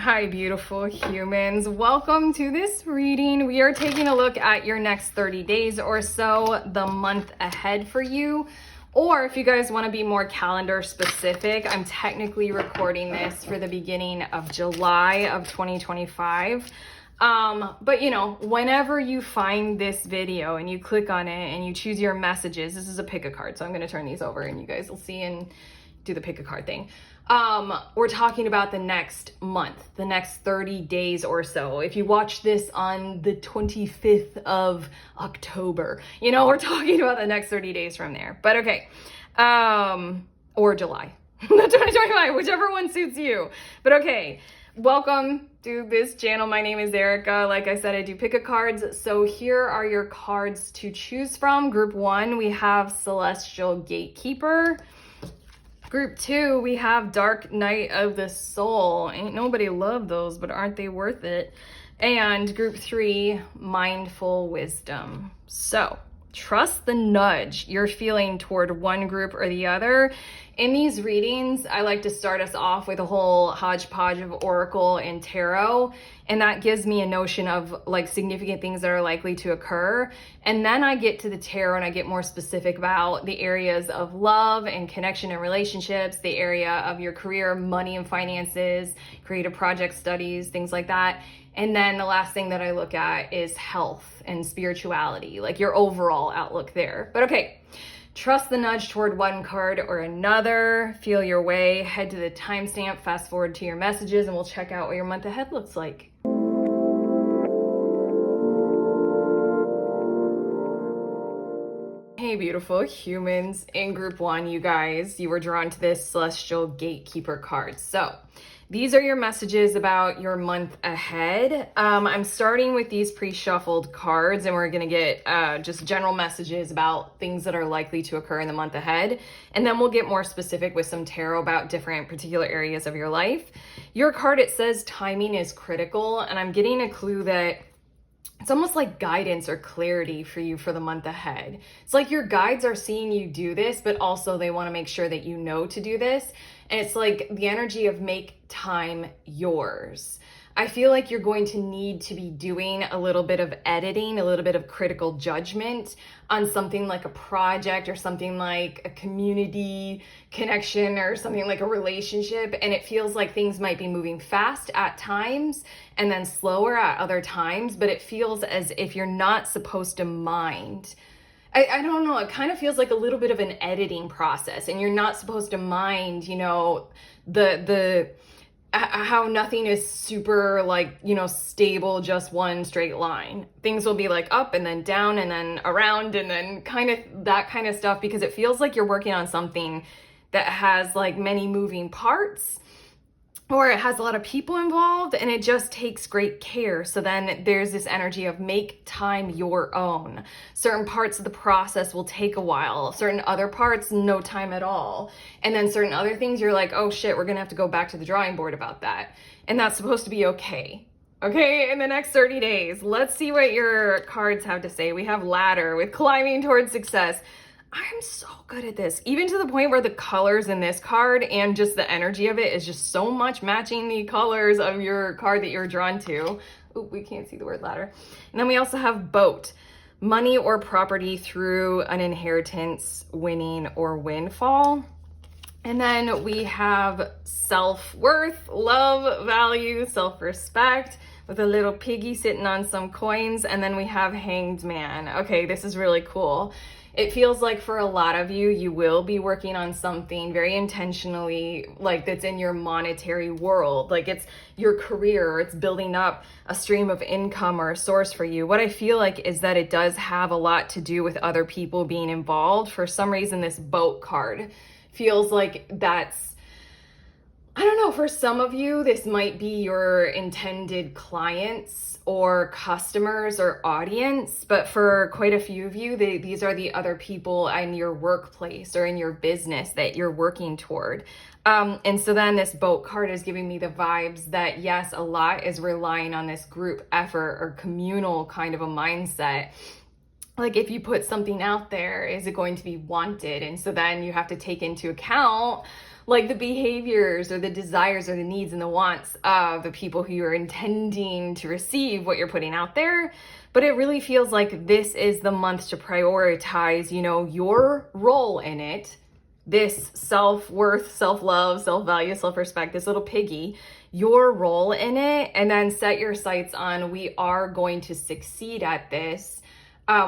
Hi, beautiful humans. Welcome to this reading. We are taking a look at your next 30 days or so, the month ahead for you. Or if you guys want to be more calendar specific, I'm technically recording this for the beginning of July of 2025. But whenever you find this video and you click on it and you choose your messages, this is a pick a card. So I'm going to turn these over and you guys will see and do the pick a card thing. We're talking about the next month, the next 30 days or so. If you watch this on the 25th of October, we're talking about the next 30 days from there. But okay. Or July, 2025, whichever one suits you. But okay. Welcome to this channel. My name is Erica. Like I said, I do pick a cards. So here are your cards to choose from. Group 1, we have Celestial Gatekeeper. Group 2, we have Dark Night of the Soul. Ain't nobody love those, but aren't they worth it? And Group 3, Mindful Wisdom. So trust the nudge you're feeling toward one group or the other. In these readings, I like to start us off with a whole hodgepodge of oracle and tarot, and that gives me a notion of like significant things that are likely to occur. And then I get to the tarot and I get more specific about the areas of love and connection and relationships, the area of your career, money and finances, creative project studies, things like that. And then the last thing that I look at is health and spirituality, like your overall outlook there. But okay, trust the nudge toward one card or another. Feel your way. Head to the timestamp, fast forward to your messages, and we'll check out what your month ahead looks like. Hey, beautiful humans. In Group 1, you guys, you were drawn to this Celestial Gatekeeper card. So these are your messages about your month ahead. I'm starting with these pre-shuffled cards, and we're going to get just general messages about things that are likely to occur in the month ahead. And then we'll get more specific with some tarot about different particular areas of your life. Your card, it says timing is critical, and I'm getting a clue that it's almost like guidance or clarity for you for the month ahead. It's like your guides are seeing you do this, but also they want to make sure that you know to do this. And it's like the energy of make time yours. I feel like you're going to need to be doing a little bit of editing, a little bit of critical judgment on something like a project or something like a community connection or something like a relationship. And it feels like things might be moving fast at times and then slower at other times, but it feels as if you're not supposed to mind. I don't know, it kind of feels like a little bit of an editing process, and you're not supposed to mind, the how nothing is super stable, just one straight line. Things will be like up and then down and then around and then kind of that kind of stuff, because it feels like you're working on something that has like many moving parts, or it has a lot of people involved, and it just takes great care. So then there's this energy of make time your own. Certain parts of the process will take a while. Certain other parts, no time at all. And then certain other things, you're like, oh shit, we're gonna have to go back to the drawing board about that. And that's supposed to be okay. Okay, in the next 30 days, let's see what your cards have to say. We have ladder with climbing towards success. I'm so good at this, even to the point where the colors in this card and just the energy of it is just so much matching the colors of your card that you're drawn to. Ooh, we can't see the word ladder. And then we also have boat, money or property through an inheritance, winning or windfall. And then we have self-worth, love, value, self-respect, with a little piggy sitting on some coins. And then we have hanged man. Okay, this is really cool. It feels like for a lot of you, you will be working on something very intentionally, like that's in your monetary world, like it's your career, or it's building up a stream of income or a source for you. What I feel like is that it does have a lot to do with other people being involved. For some reason, this boat card feels like that's, I don't know, for some of you, this might be your intended clients or customers or audience, but for quite a few of you, these are the other people in your workplace or in your business that you're working toward. And so then this boat card is giving me the vibes that yes, a lot is relying on this group effort or communal kind of a mindset. Like if you put something out there, is it going to be wanted? And so then you have to take into account like the behaviors or the desires or the needs and the wants of the people who you're intending to receive what you're putting out there. But it really feels like this is the month to prioritize, you know, your role in it, this self-worth, self-love, self-value, self-respect, this little piggy, your role in it, and then set your sights on, we are going to succeed at this.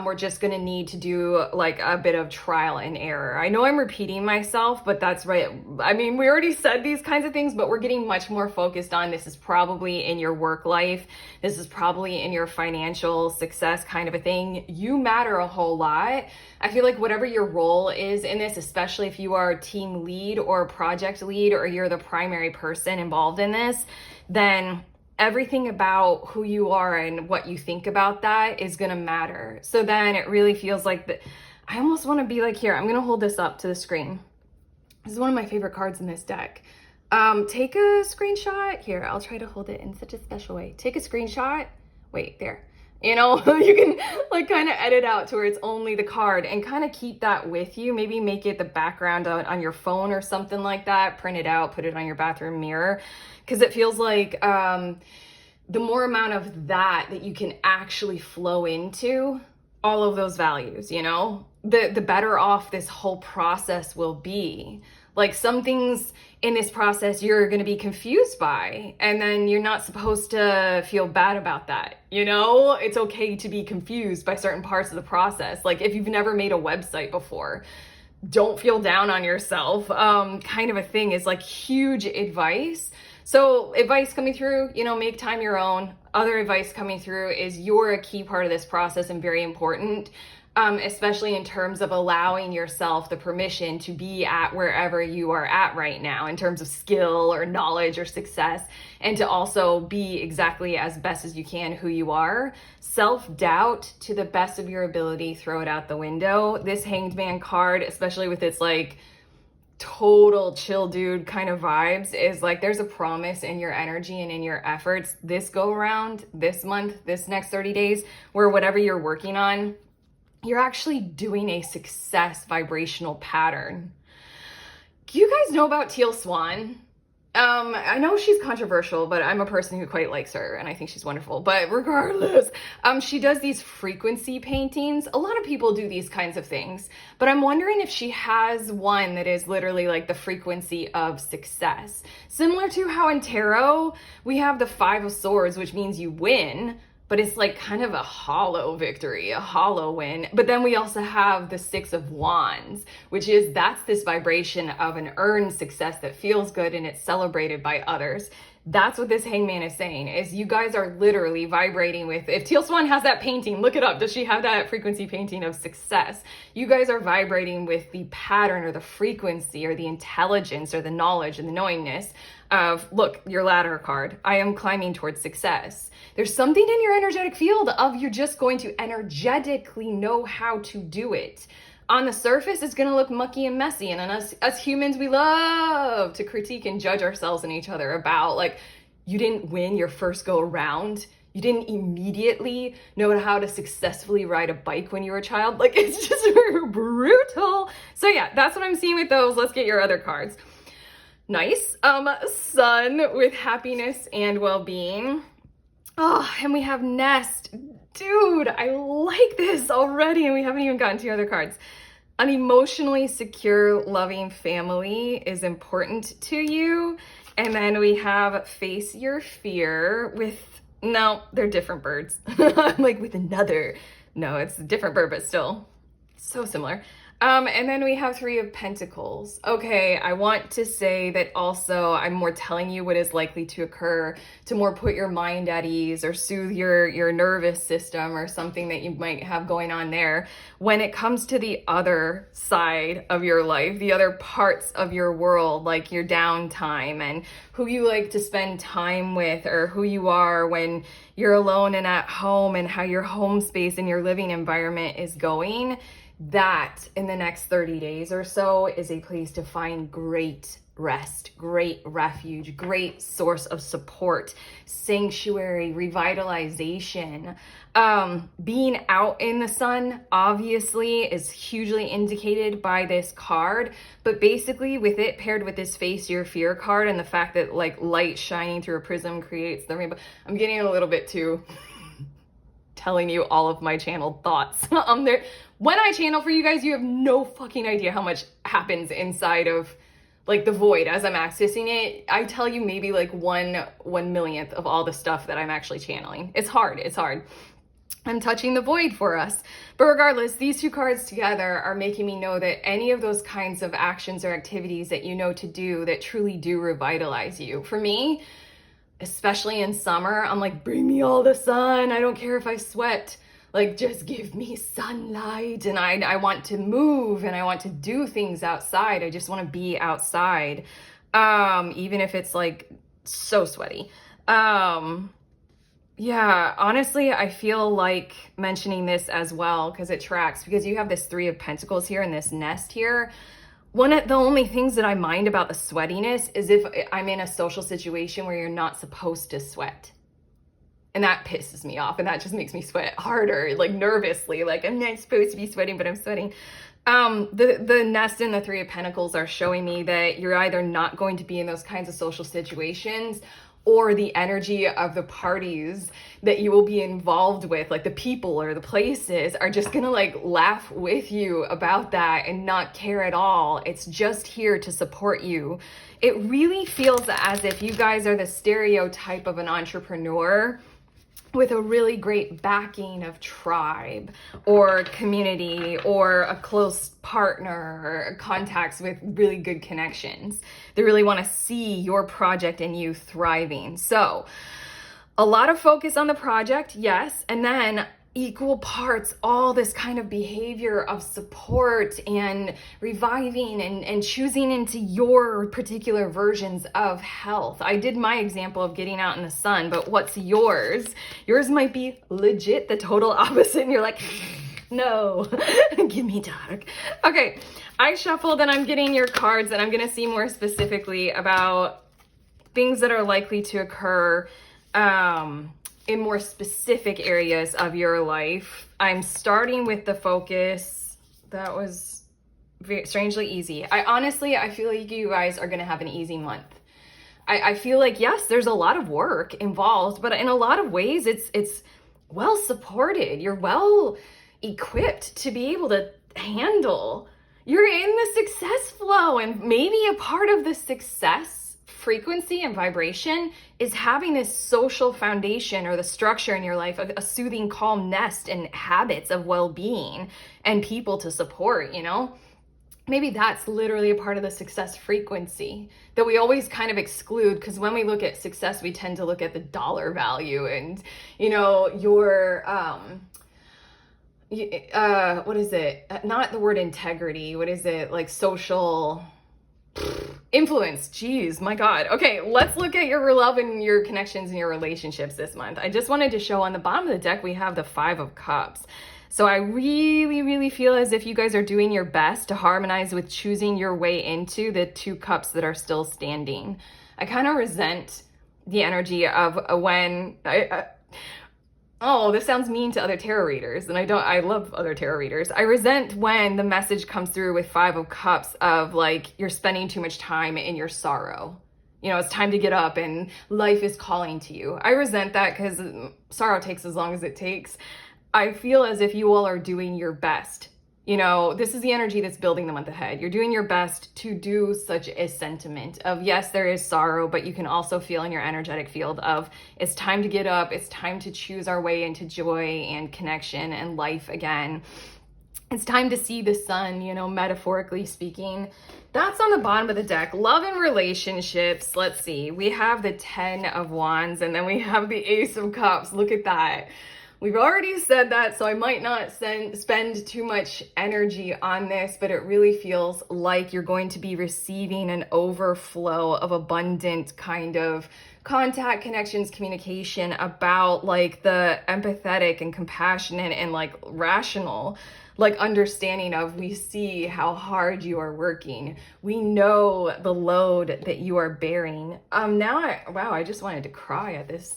We're just going to need to do like a bit of trial and error. I know I'm repeating myself, but that's right. I mean, we already said these kinds of things, but we're getting much more focused on this is probably in your work life. This is probably in your financial success kind of a thing. You matter a whole lot. I feel like whatever your role is in this, especially if you are a team lead or a project lead, or you're the primary person involved in this, then everything about who you are and what you think about that is going to matter. So then it really feels like that. I almost want to be like, here, I'm going to hold this up to the screen. This is one of my favorite cards in this deck. Take a screenshot. Here, I'll try to hold it in such a special way. Take a screenshot. Wait, there. You know, you can like kind of edit out to where it's only the card and kind of keep that with you. Maybe make it the background on your phone or something like that. Print it out, put it on your bathroom mirror. Because it feels like the more amount of that you can actually flow into all of those values, you know, the better off this whole process will be. Like some things in this process you're going to be confused by, and then you're not supposed to feel bad about that. You know, it's okay to be confused by certain parts of the process. Like if you've never made a website before, don't feel down on yourself. Kind of a thing is like huge advice. So advice coming through, you know, make time your own. Other advice coming through is you're a key part of this process and very important, especially in terms of allowing yourself the permission to be at wherever you are at right now in terms of skill or knowledge or success, and to also be exactly as best as you can who you are. Self-doubt to the best of your ability, throw it out the window. This Hanged Man card, especially with its like total chill dude kind of vibes, is like there's a promise in your energy and in your efforts this go around, this month, this next 30 days, where whatever you're working on, you're actually doing a success vibrational pattern. Do you guys know about Teal Swan? I know she's controversial, but I'm a person who quite likes her and I think she's wonderful. But regardless, she does these frequency paintings. A lot of people do these kinds of things, but I'm wondering if she has one that is literally like the frequency of success. Similar to how in tarot, we have the Five of Swords, which means you win, but it's like kind of a hollow victory, a hollow win. But then we also have the Six of Wands, which is that's this vibration of an earned success that feels good and it's celebrated by others. That's what this Hangman is saying, is you guys are literally vibrating with, if Teal Swan has that painting, look it up. Does she have that frequency painting of success? You guys are vibrating with the pattern or the frequency or the intelligence or the knowledge and the knowingness of, look, your ladder card. I am climbing towards success. There's something in your energetic field of you're just going to energetically know how to do it. On the surface, it's going to look mucky and messy. And us humans, we love to critique and judge ourselves and each other about, like, you didn't win your first go around. You didn't immediately know how to successfully ride a bike when you were a child. Like, it's just brutal. So yeah, that's what I'm seeing with those. Let's get your other cards. Nice. Sun with happiness and well-being. Oh, and we have Nest. Dude, I like this already, and we haven't even gotten to other cards. An emotionally secure, loving family is important to you. And then we have Face Your Fear with, no, they're different birds. I'm like with another. No, it's a different bird, but still so similar. And then we have Three of Pentacles. Okay, I want to say that also I'm more telling you what is likely to occur to more put your mind at ease or soothe your nervous system or something that you might have going on there. When it comes to the other side of your life, the other parts of your world, like your downtime and who you like to spend time with, or who you are when you're alone and at home, and how your home space and your living environment is going, that in the next 30 days or so is a place to find great rest, great refuge, great source of support, sanctuary, revitalization. Being out in the sun obviously is hugely indicated by this card, but basically with it paired with this face your fear card and the fact that like light shining through a prism creates the rainbow. I'm getting a little bit too telling you all of my channeled thoughts. There, when I channel for you guys, you have no fucking idea how much happens inside of like the void as I'm accessing it. I tell you maybe like 1/1,000,000th of all the stuff that I'm actually channeling. It's hard. I'm touching the void for us. But regardless, these two cards together are making me know that any of those kinds of actions or activities that you know to do that truly do revitalize you. For me, especially in summer, I'm like, bring me all the sun. I don't care if I sweat. Like, just give me sunlight. And I want to move and I want to do things outside. I just want to be outside. Even if it's like so sweaty. Yeah, honestly, I feel like mentioning this as well because it tracks, because you have this Three of Pentacles here and this nest here. One of the only things that I mind about the sweatiness is if I'm in a social situation where you're not supposed to sweat. And that pisses me off, and that just makes me sweat harder, like nervously, like I'm not supposed to be sweating, but I'm sweating. The nest and the Three of Pentacles are showing me that you're either not going to be in those kinds of social situations, or the energy of the parties that you will be involved with, like the people or the places, are just gonna like laugh with you about that and not care at all. It's just here to support you. It really feels as if you guys are the stereotype of an entrepreneur with a really great backing of tribe or community or a close partner or contacts with really good connections. They really want to see your project and you thriving. So a lot of focus on the project, yes, and then equal parts, all this kind of behavior of support and reviving and choosing into your particular versions of health. I did my example of getting out in the sun, but what's yours? Yours might be legit the total opposite, and you're like, no, give me dark. Okay, I shuffled and I'm getting your cards, and I'm gonna see more specifically about things that are likely to occur in more specific areas of your life. I'm starting with the focus. That was very strangely easy. I feel like you guys are gonna have an easy month. I feel like, yes, there's a lot of work involved, but in a lot of ways it's well supported. You're well equipped to be able to handle. You're in the success flow, and maybe a part of the success frequency and vibration is having this social foundation or the structure in your life, a soothing, calm nest and habits of well-being and people to support, you know? Maybe that's literally a part of the success frequency that we always kind of exclude, because when we look at success, we tend to look at the dollar value and, you know, your, what is it? Not the word integrity. What is it? Like social influence. Jeez, my God. Okay, let's look at your love and your connections and your relationships this month. I just wanted to show on the bottom of the deck, we have the Five of Cups. So I really, really feel as if you guys are doing your best to harmonize with choosing your way into the two cups that are still standing. I kind of resent the energy of when oh, this sounds mean to other tarot readers, and I love other tarot readers. I resent when the message comes through with Five of Cups of like, you're spending too much time in your sorrow. You know, it's time to get up and life is calling to you. I resent that because sorrow takes as long as it takes. I feel as if you all are doing your best. You know, this is the energy that's building the month ahead. You're doing your best to do such a sentiment of, yes, there is sorrow, but you can also feel in your energetic field of, it's time to get up. It's time to choose our way into joy and connection and life again. It's time to see the sun, you know, metaphorically speaking. That's on the bottom of the deck. Love and relationships. Let's see. We have the 10 of Wands, and then we have the Ace of Cups. Look at that. We've already said that, so I might not spend too much energy on this, but it really feels like you're going to be receiving an overflow of abundant kind of contact, connections, communication about like the empathetic and compassionate and like rational like understanding of, we see how hard you are working. We know the load that you are bearing. Wow, I just wanted to cry at this.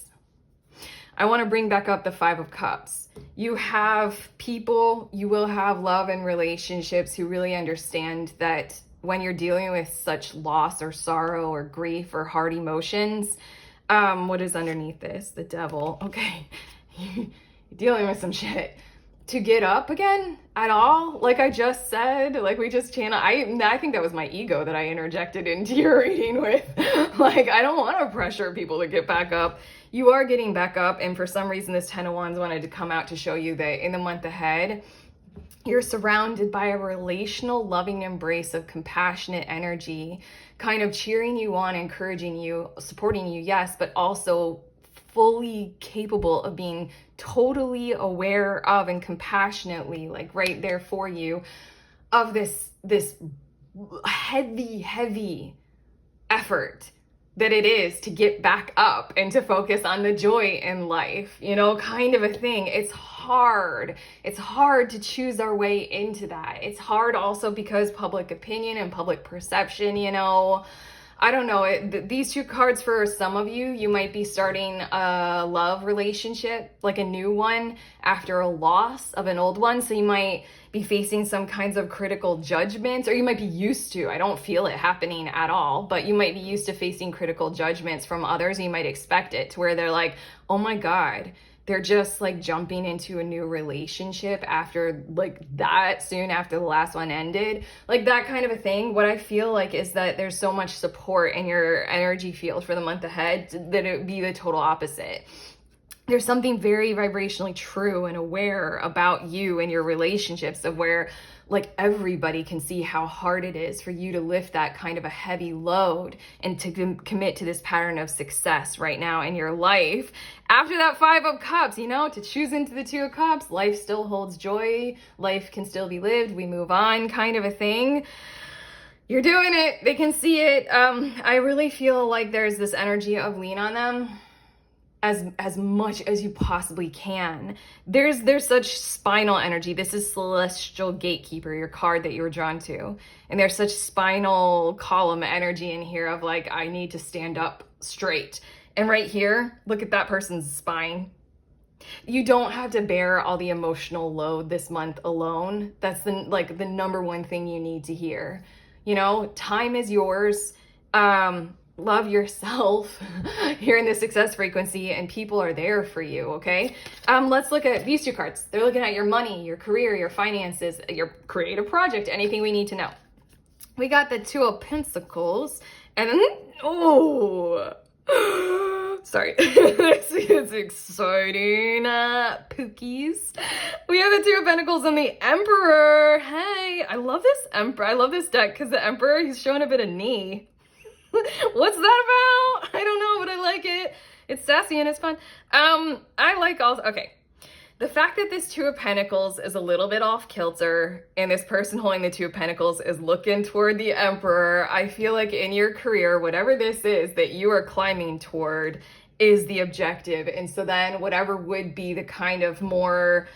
I want to bring back up the Five of Cups. You have people, you will have love and relationships who really understand that when you're dealing with such loss or sorrow or grief or hard emotions, what is underneath this? The devil. Okay. You're dealing with some shit. To get up again at all, like I just said, like we just channel. I think that was my ego that I interjected into your reading with. Like, I don't want to pressure people to get back up. You are getting back up, and for some reason this Ten of Wands wanted to come out to show you that in the month ahead, you're surrounded by a relational, loving embrace of compassionate energy, kind of cheering you on, encouraging you, supporting you, yes, but also fully capable of being totally aware of and compassionately, like right there for you, of this heavy effort that it is to get back up and to focus on the joy in life, you know, kind of a thing. It's hard. It's hard to choose our way into that. It's hard also because public opinion and public perception, you know, I don't know, these two cards, for some of you, you might be starting a love relationship, like a new one, after a loss of an old one. So you might be facing some kinds of critical judgments, or you might be used to, I don't feel it happening at all, but you might be used to facing critical judgments from others. You might expect it to where they're like, oh my God, they're just like jumping into a new relationship after like that soon after the last one ended, like that kind of a thing. What I feel like is that there's so much support in your energy field for the month ahead that it would be the total opposite. There's something very vibrationally true and aware about you and your relationships, of where like everybody can see how hard it is for you to lift that kind of a heavy load and to commit to this pattern of success right now in your life. After that Five of Cups, you know, to choose into the Two of Cups, life still holds joy, life can still be lived, we move on, kind of a thing. You're doing it, they can see it. I really feel like there's this energy of lean on them as much as you possibly can. There's such spinal energy. This is Celestial Gatekeeper, your card that you were drawn to. And there's such spinal column energy in here of like, I need to stand up straight. And right here, look at that person's spine. You don't have to bear all the emotional load this month alone. That's the number one thing you need to hear. You know, time is yours. Love yourself here in the success frequency, and people are there for you, okay? Let's look at these two cards. They're looking at your money, your career, your finances, your creative project, anything we need to know. We got the Two of Pentacles, and then, oh, sorry, it's exciting, Pookies. We have the Two of Pentacles and the Emperor. Hey, I love this Emperor. I love this deck because the Emperor, he's showing a bit of knee. What's that about? I don't know, but I like it. It's sassy and it's fun. I like also, okay. The fact that this Two of Pentacles is a little bit off kilter and this person holding the Two of Pentacles is looking toward the Emperor, I feel like in your career, whatever this is that you are climbing toward is the objective. And so then whatever would be the kind of more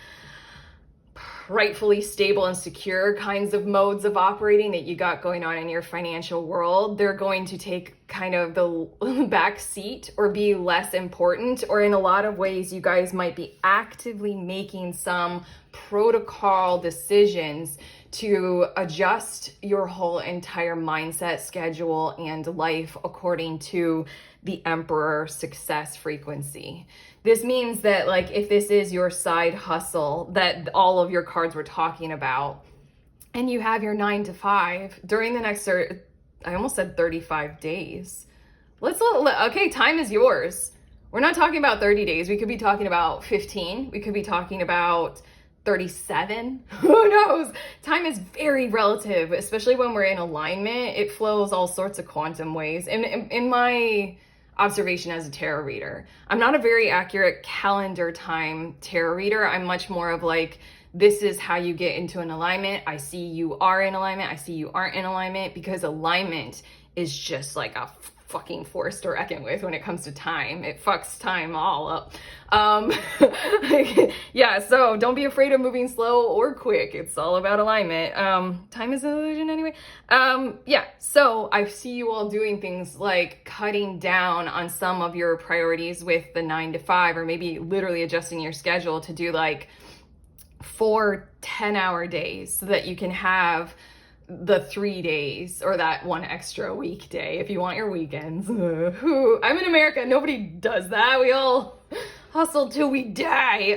rightfully stable and secure kinds of modes of operating that you got going on in your financial world, they're going to take kind of the back seat or be less important, or in a lot of ways you guys might be actively making some protocol decisions to adjust your whole entire mindset, schedule, and life according to the Emperor success frequency. This means that, like, if this is your side hustle that all of your cards were talking about, and you have your 9 to 5 during the next, I almost said 35 days. Okay, time is yours. We're not talking about 30 days. We could be talking about 15. We could be talking about 37. Who knows? Time is very relative, especially when we're in alignment. It flows all sorts of quantum ways. In my observation as a tarot reader, I'm not a very accurate calendar time tarot reader. I'm much more of like, this is how you get into an alignment. I see you are in alignment. I see you aren't in alignment, because alignment is just like a fucking force to reckon with when it comes to time. It fucks time all up. Yeah, so don't be afraid of moving slow or quick. It's all about alignment. Time is an illusion anyway. Yeah, so I see you all doing things like cutting down on some of your priorities with the 9 to 5, or maybe literally adjusting your schedule to do like 4 10-hour days so that you can have the 3 days or that one extra weekday if you want your weekends. I'm in America, nobody does that. We all hustle till we die.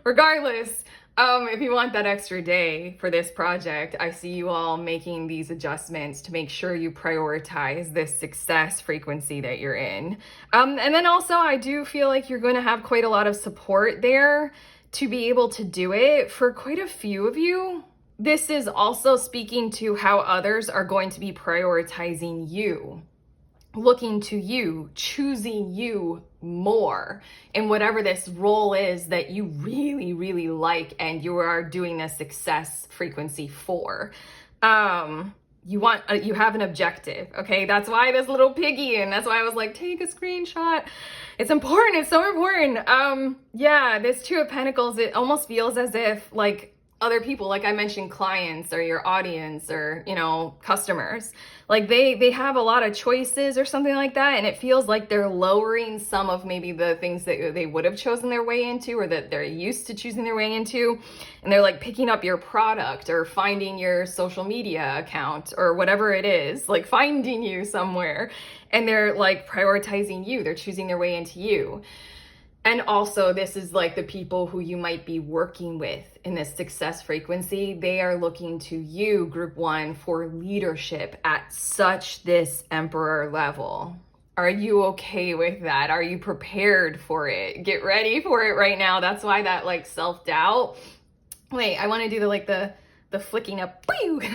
Regardless, if you want that extra day for this project, I see you all making these adjustments to make sure you prioritize this success frequency that you're in. And then also I do feel like you're going to have quite a lot of support there to be able to do it for quite a few of you. This is also speaking to how others are going to be prioritizing you, looking to you, choosing you more in whatever this role is that you really, really like and you are doing a success frequency for. You have an objective, okay? That's why this little piggy, and that's why I was like, take a screenshot. It's important, it's so important. Yeah, this Two of Pentacles, it almost feels as if like other people, like I mentioned, clients or your audience or, you know, customers, like they have a lot of choices or something like that. And it feels like they're lowering some of maybe the things that they would have chosen their way into or that they're used to choosing their way into. And they're like picking up your product or finding your social media account or whatever it is, like finding you somewhere. And they're like prioritizing you. They're choosing their way into you. And also, this is like the people who you might be working with in this success frequency. They are looking to you, group 1, for leadership at such this emperor level. Are you okay with that? Are you prepared for it? Get ready for it right now. That's why that like self-doubt. Wait, I want to do the flicking up,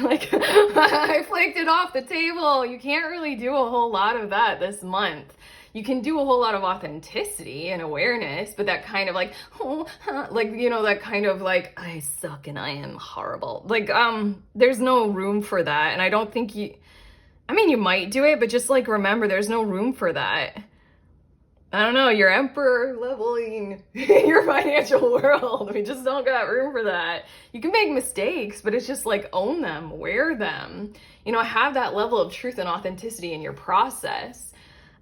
like I flicked it off the table. You can't really do a whole lot of that this month. You can do a whole lot of authenticity and awareness, but that kind of like, like, you know, that kind of like, I suck and I am horrible. Like, there's no room for that. And I don't think you might do it, but just like, remember, there's no room for that. I don't know, you're emperor leveling your financial world. We just don't got room for that. You can make mistakes, but it's just like own them, wear them, you know, have that level of truth and authenticity in your process.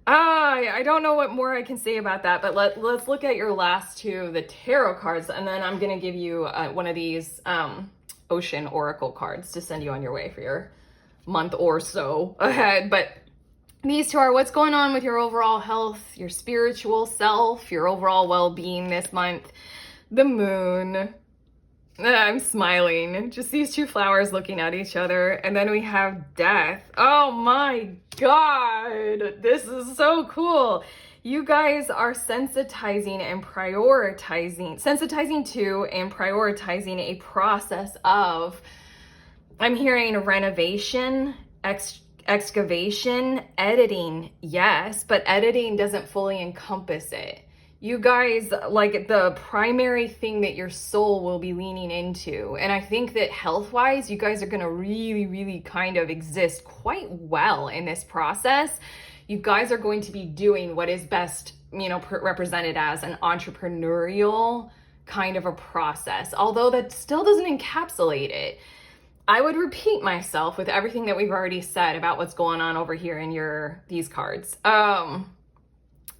I don't know what more I can say about that, but let's look at your last two, the tarot cards, and then I'm going to give you one of these ocean oracle cards to send you on your way for your month or so ahead. But these two are what's going on with your overall health, your spiritual self, your overall well-being this month. The moon. I'm smiling. Just these two flowers looking at each other. And then we have death. Oh my God. This is so cool. You guys are sensitizing to and prioritizing a process of, I'm hearing renovation, excavation, editing, yes, but editing doesn't fully encompass it. You guys, like the primary thing that your soul will be leaning into. And I think that health-wise, you guys are going to really, really kind of exist quite well in this process. You guys are going to be doing what is best, you know, represented as an entrepreneurial kind of a process, although that still doesn't encapsulate it. I would repeat myself with everything that we've already said about what's going on over here in these cards.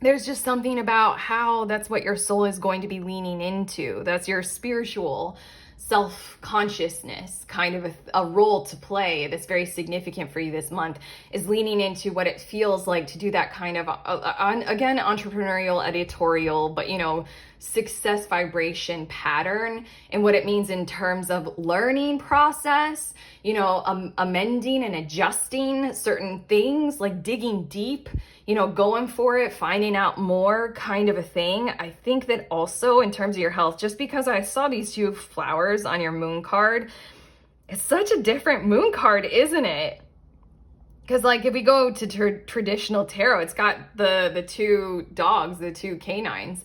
There's just something about how that's what your soul is going to be leaning into. That's your spiritual self-consciousness, kind of a role to play that's very significant for you this month, is leaning into what it feels like to do that kind of, again, entrepreneurial, editorial, but, you know, success vibration pattern, and what it means in terms of learning process, you know, amending and adjusting certain things, like digging deep, you know, going for it, finding out more kind of a thing. I think that also in terms of your health, just because I saw these two flowers on your moon card, it's such a different moon card, isn't it? Because like if we go to traditional tarot, it's got the two dogs, the two canines,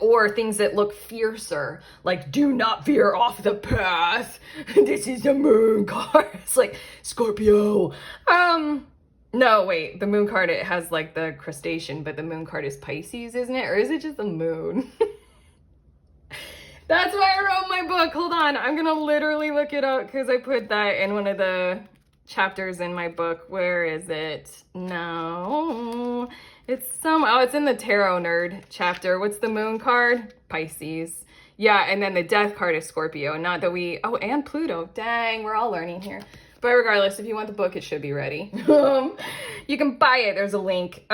or things that look fiercer, like do not veer off the path. This is the moon card. It's like Scorpio. No, wait, the moon card, it has like the crustacean, but the moon card is Pisces, isn't it? Or is it just the moon? That's why I wrote my book. Hold on, I'm gonna literally look it up because I put that in one of the chapters in my book. Where is it? No, it's in the Tarot Nerd chapter. What's the moon card? Pisces. Yeah, and then the death card is Scorpio. Not that and Pluto. Dang, we're all learning here. But regardless, if you want the book, it should be ready. You can buy it. There's a link.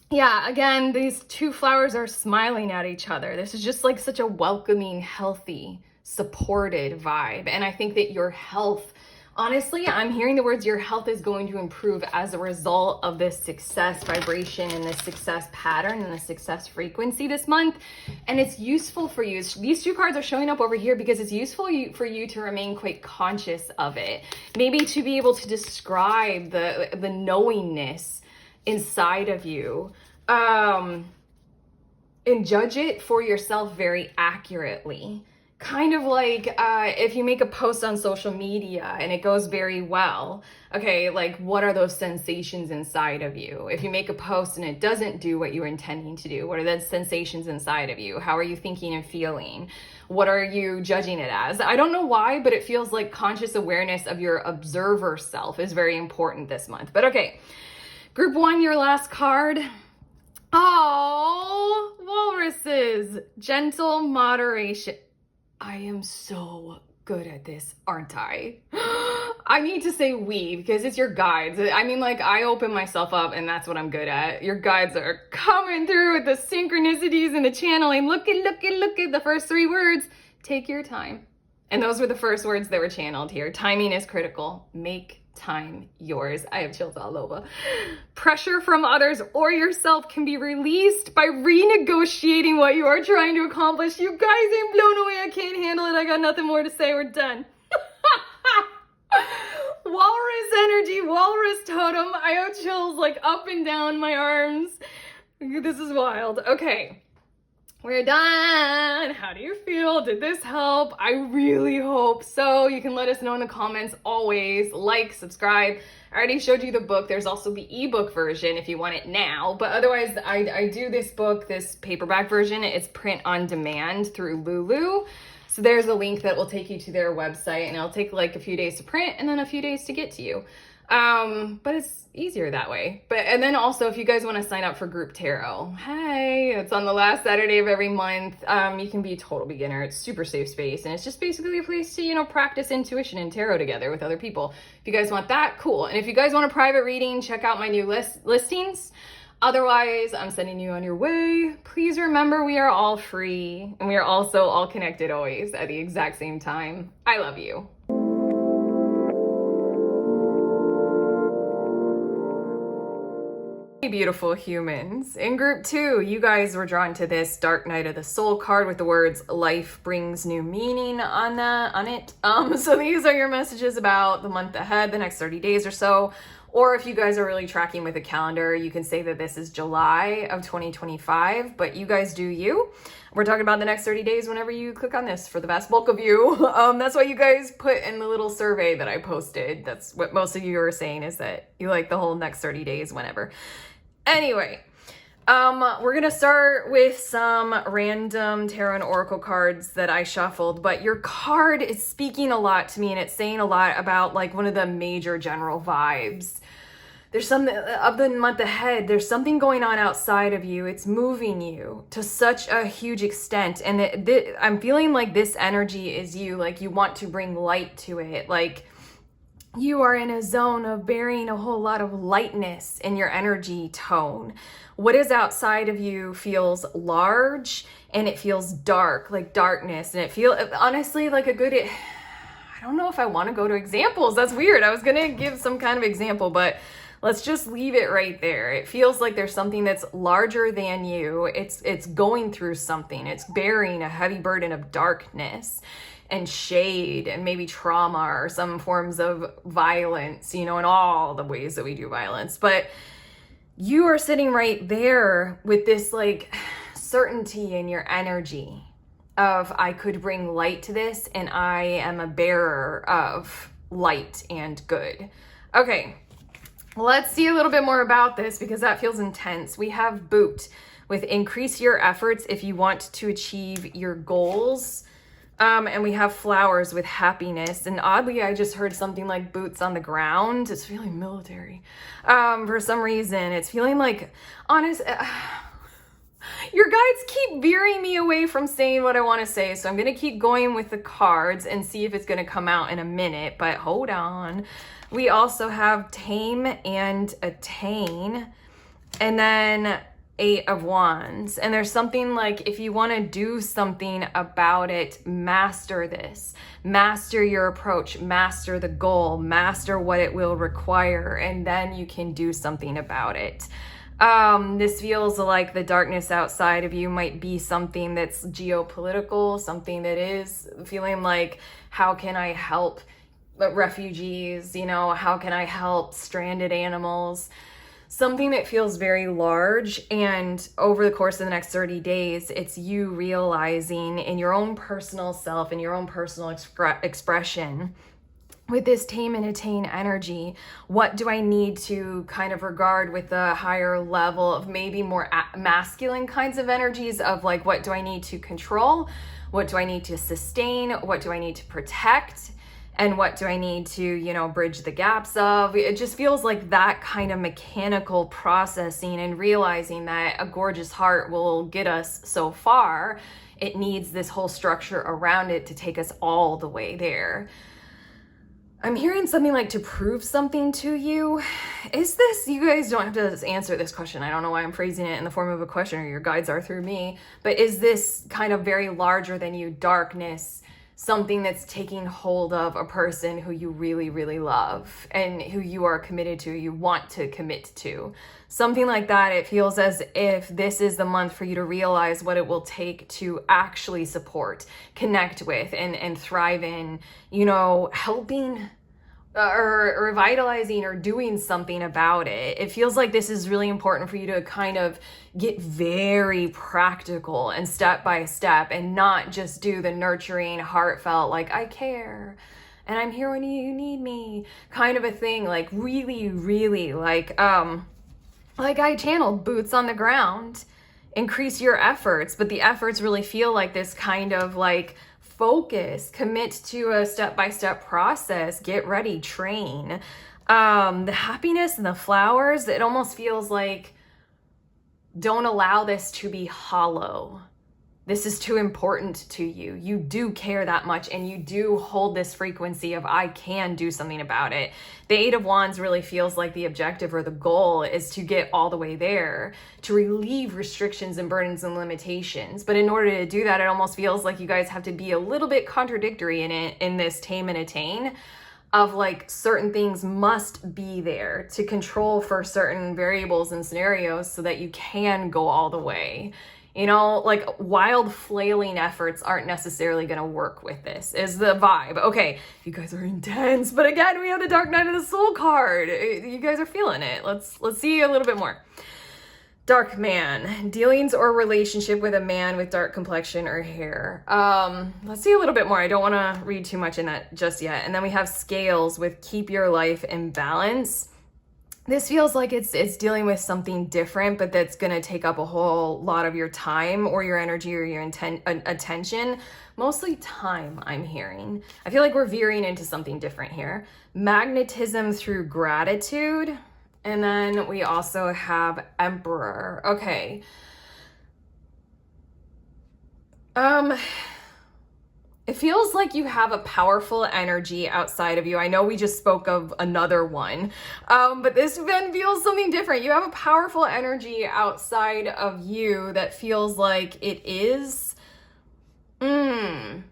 Yeah, again, these two flowers are smiling at each other. This is just like such a welcoming, healthy, supported vibe. And I think that your health, honestly, I'm hearing the words your health is going to improve as a result of this success vibration and this success pattern and the success frequency this month. And it's useful for you. These two cards are showing up over here because it's useful for you to remain quite conscious of it. Maybe to be able to describe the knowingness inside of you, and judge it for yourself very accurately. Kind of like if you make a post on social media and it goes very well, okay, like what are those sensations inside of you? If you make a post and it doesn't do what you were intending to do, what are the sensations inside of you? How are you thinking and feeling? What are you judging it as? I don't know why, but it feels like conscious awareness of your observer self is very important this month. But okay, Group 1, your last card. Oh, walruses. Gentle moderation. I am so good at this, aren't I? I need to say we because it's your guides. I mean, like, I open myself up and that's what I'm good at. Your guides are coming through with the synchronicities and the channeling. Look at the first 3 words. Take your time. And those were the first words that were channeled here. Timing is critical. Make time yours. I have chills all over. Pressure from others or yourself can be released by renegotiating what you are trying to accomplish. You guys ain't blown away. I can't handle it. I got nothing more to say. We're done. Walrus energy, walrus totem. I have chills like up and down my arms. This is wild. Okay. We're done. How do you feel? Did this help? I really hope so. You can let us know in the comments always. Like, subscribe. I already showed you the book. There's also the ebook version if you want it now. But otherwise, I do this book, this paperback version. It's print on demand through Lulu. So there's a link that will take you to their website, and it'll take like a few days to print and then a few days to get to you. But it's easier that way. And then also, if you guys want to sign up for group tarot, hey, it's on the last Saturday of every month. You can be a total beginner. It's super safe space, and it's just basically a place to, practice intuition and tarot together with other people. If you guys want that, cool. And if you guys want a private reading, check out my new listings. Otherwise, I'm sending you on your way. Please remember, we are all free, and we are also all connected always at the exact same time. I love you. Hey, beautiful humans. In group 2, you guys were drawn to this Dark Night of the Soul card with the words life brings new meaning on it. So these are your messages about the month ahead, the next 30 days or so. Or if you guys are really tracking with a calendar, you can say that this is July of 2025, but you guys do you. We're talking about the next 30 days whenever you click on this for the vast bulk of you. That's what you guys put in the little survey that I posted. That's what most of you are saying, is that you like the whole next 30 days whenever. Anyway, we're going to start with some random tarot and oracle cards that I shuffled, but your card is speaking a lot to me, and it's saying a lot about like one of the major general vibes. There's something of the month ahead. There's something going on outside of you. It's moving you to such a huge extent. And I'm feeling like this energy is you, like you want to bring light to it. Like you are in a zone of bearing a whole lot of lightness in your energy tone. What is outside of you feels large and it feels dark, like darkness. And it feels honestly like I don't know if I want to go to examples. That's weird. I was going to give some kind of example, but let's just leave it right there. It feels like there's something that's larger than you. It's going through something. It's bearing a heavy burden of darkness and shade and maybe trauma or some forms of violence, in all the ways that we do violence. But you are sitting right there with this like certainty in your energy of I could bring light to this, and I am a bearer of light and good. Okay. Let's see a little bit more about this because that feels intense. We have Boot with increase your efforts if you want to achieve your goals. And we have Flowers with happiness. And oddly, I just heard something like boots on the ground. It's feeling military. For some reason, it's feeling like, honest, your guides keep veering me away from saying what I want to say. So I'm going to keep going with the cards and see if it's going to come out in a minute. But hold on. We also have Tame and Attain. And then 8 of Wands. And there's something like, if you want to do something about it, master this. Master your approach. Master the goal. Master what it will require. And then you can do something about it. This feels like the darkness outside of you might be something that's geopolitical, something that is feeling like, how can I help refugees? You know, how can I help stranded animals? Something that feels very large, and over the course of the next 30 days, it's you realizing in your own personal self, in your own personal expression, with this Tame and Attain energy, what do I need to kind of regard with a higher level of maybe more masculine kinds of energies of like, what do I need to control? What do I need to sustain? What do I need to protect? And what do I need to, you know, bridge the gaps of? It just feels like that kind of mechanical processing and realizing that a gorgeous heart will get us so far. It needs this whole structure around it to take us all the way there. I'm hearing something like to prove something to you. Is this, you guys don't have to answer this question. I don't know why I'm phrasing it in the form of a question, or your guides are through me, but is this kind of very larger than you darkness something that's taking hold of a person who you really, really love and who you are committed to, you want to commit to? Something like that. It feels as if this is the month for you to realize what it will take to actually support, connect with, and thrive in, you know, helping or revitalizing or doing something about it. It feels like this is really important for you to kind of get very practical and step by step and not just do the nurturing, heartfelt, like, I care and I'm here when you need me kind of a thing. Like really, really like I channeled boots on the ground, increase your efforts, but the efforts really feel like this kind of like focus, commit to a step-by-step process, get ready, train. The happiness and the flowers, it almost feels like, don't allow this to be hollow. This is too important to you. You do care that much, and you do hold this frequency of, I can do something about it. The 8 of Wands really feels like the objective or the goal is to get all the way there, to relieve restrictions and burdens and limitations. But in order to do that, it almost feels like you guys have to be a little bit contradictory in it, in this Tame and Attain, of like certain things must be there to control for certain variables and scenarios so that you can go all the way. You know, like wild flailing efforts aren't necessarily going to work with this, is the vibe. Okay, you guys are intense, but again, we have the Dark Night of the Soul card. You guys are feeling it. Let's see a little bit more. Dark man, dealings or relationship with a man with dark complexion or hair. Let's see a little bit more. I don't want to read too much in that just yet. And then we have Scales with keep your life in balance. This feels like it's dealing with something different, but that's going to take up a whole lot of your time or your energy or your attention. Mostly time, I'm hearing. I feel like we're veering into something different here. Magnetism through gratitude. And then we also have Emperor. Okay. It feels like you have a powerful energy outside of you. I know we just spoke of another one, but this then feels something different. You have a powerful energy outside of you that feels like it is coming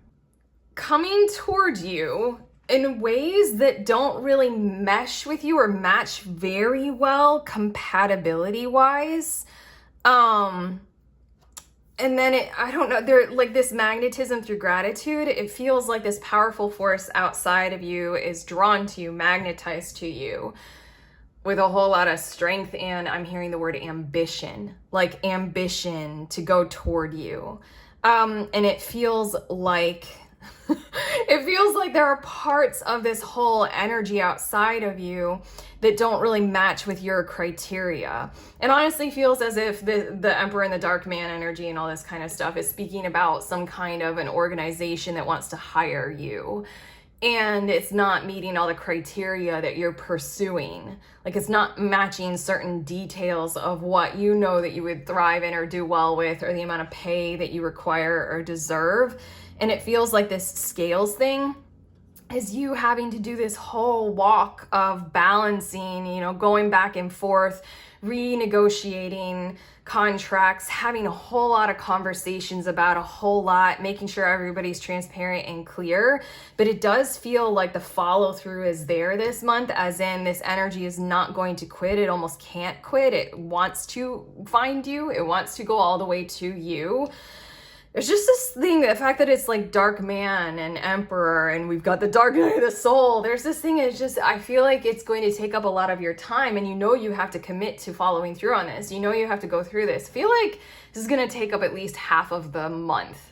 toward you in ways that don't really mesh with you or match very well compatibility-wise. And then I don't know, there like this magnetism through gratitude, it feels like this powerful force outside of you is drawn to you, magnetized to you with a whole lot of strength. And I'm hearing the word ambition, like ambition to go toward you. And it feels like, it feels like there are parts of this whole energy outside of you that don't really match with your criteria. It honestly feels as if the Emperor and the Dark Man energy and all this kind of stuff is speaking about some kind of an organization that wants to hire you. And it's not meeting all the criteria that you're pursuing. Like, it's not matching certain details of what you know that you would thrive in or do well with, or the amount of pay that you require or deserve. And it feels like this scales thing is you having to do this whole walk of balancing, you know, going back and forth, renegotiating contracts, having a whole lot of conversations about a whole lot, making sure everybody's transparent and clear. But it does feel like the follow through is there this month, as in this energy is not going to quit. It almost can't quit. It wants to find you. It wants to go all the way to you. There's just this thing, the fact that it's like Dark Man and Emperor, and we've got the Dark Night of the Soul. There's this thing, it's just, I feel like it's going to take up a lot of your time, and you know you have to commit to following through on this. You know you have to go through this. I feel like this is going to take up at least half of the month,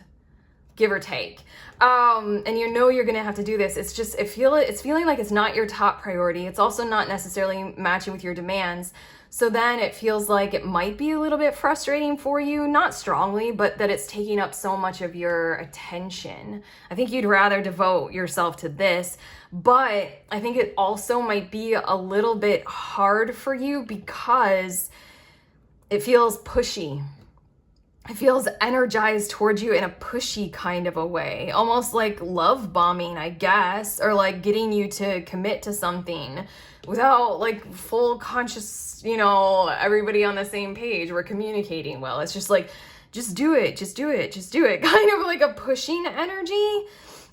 give or take. And you know you're going to have to do this. It's just, it's feeling like it's not your top priority. It's also not necessarily matching with your demands. So then it feels like it might be a little bit frustrating for you, not strongly, but that it's taking up so much of your attention. I think you'd rather devote yourself to this, but I think it also might be a little bit hard for you because it feels pushy. It feels energized towards you in a pushy kind of a way, almost like love bombing, I guess, or like getting you to commit to something without like full conscious, you know, everybody on the same page. We're communicating well. It's just like, just do it, just do it, just do it. Kind of like a pushing energy.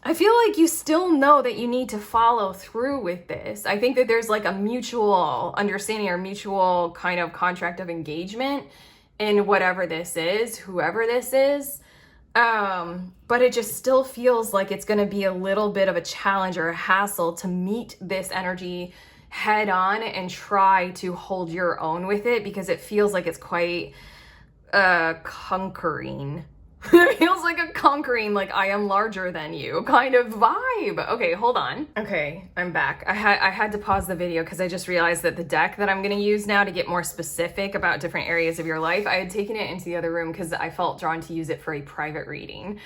I feel like you still know that you need to follow through with this. I think that there's like a mutual understanding or mutual kind of contract of engagement in whatever this is, whoever this is. But it just still feels like it's going to be a little bit of a challenge or a hassle to meet this energy head on and try to hold your own with it, because it feels like it's quite conquering. It feels like a conquering, like I am larger than you kind of vibe. Okay, hold on. Okay, I'm back. I had to pause the video because I just realized that the deck that I'm going to use now to get more specific about different areas of your life, I had taken it into the other room because I felt drawn to use it for a private reading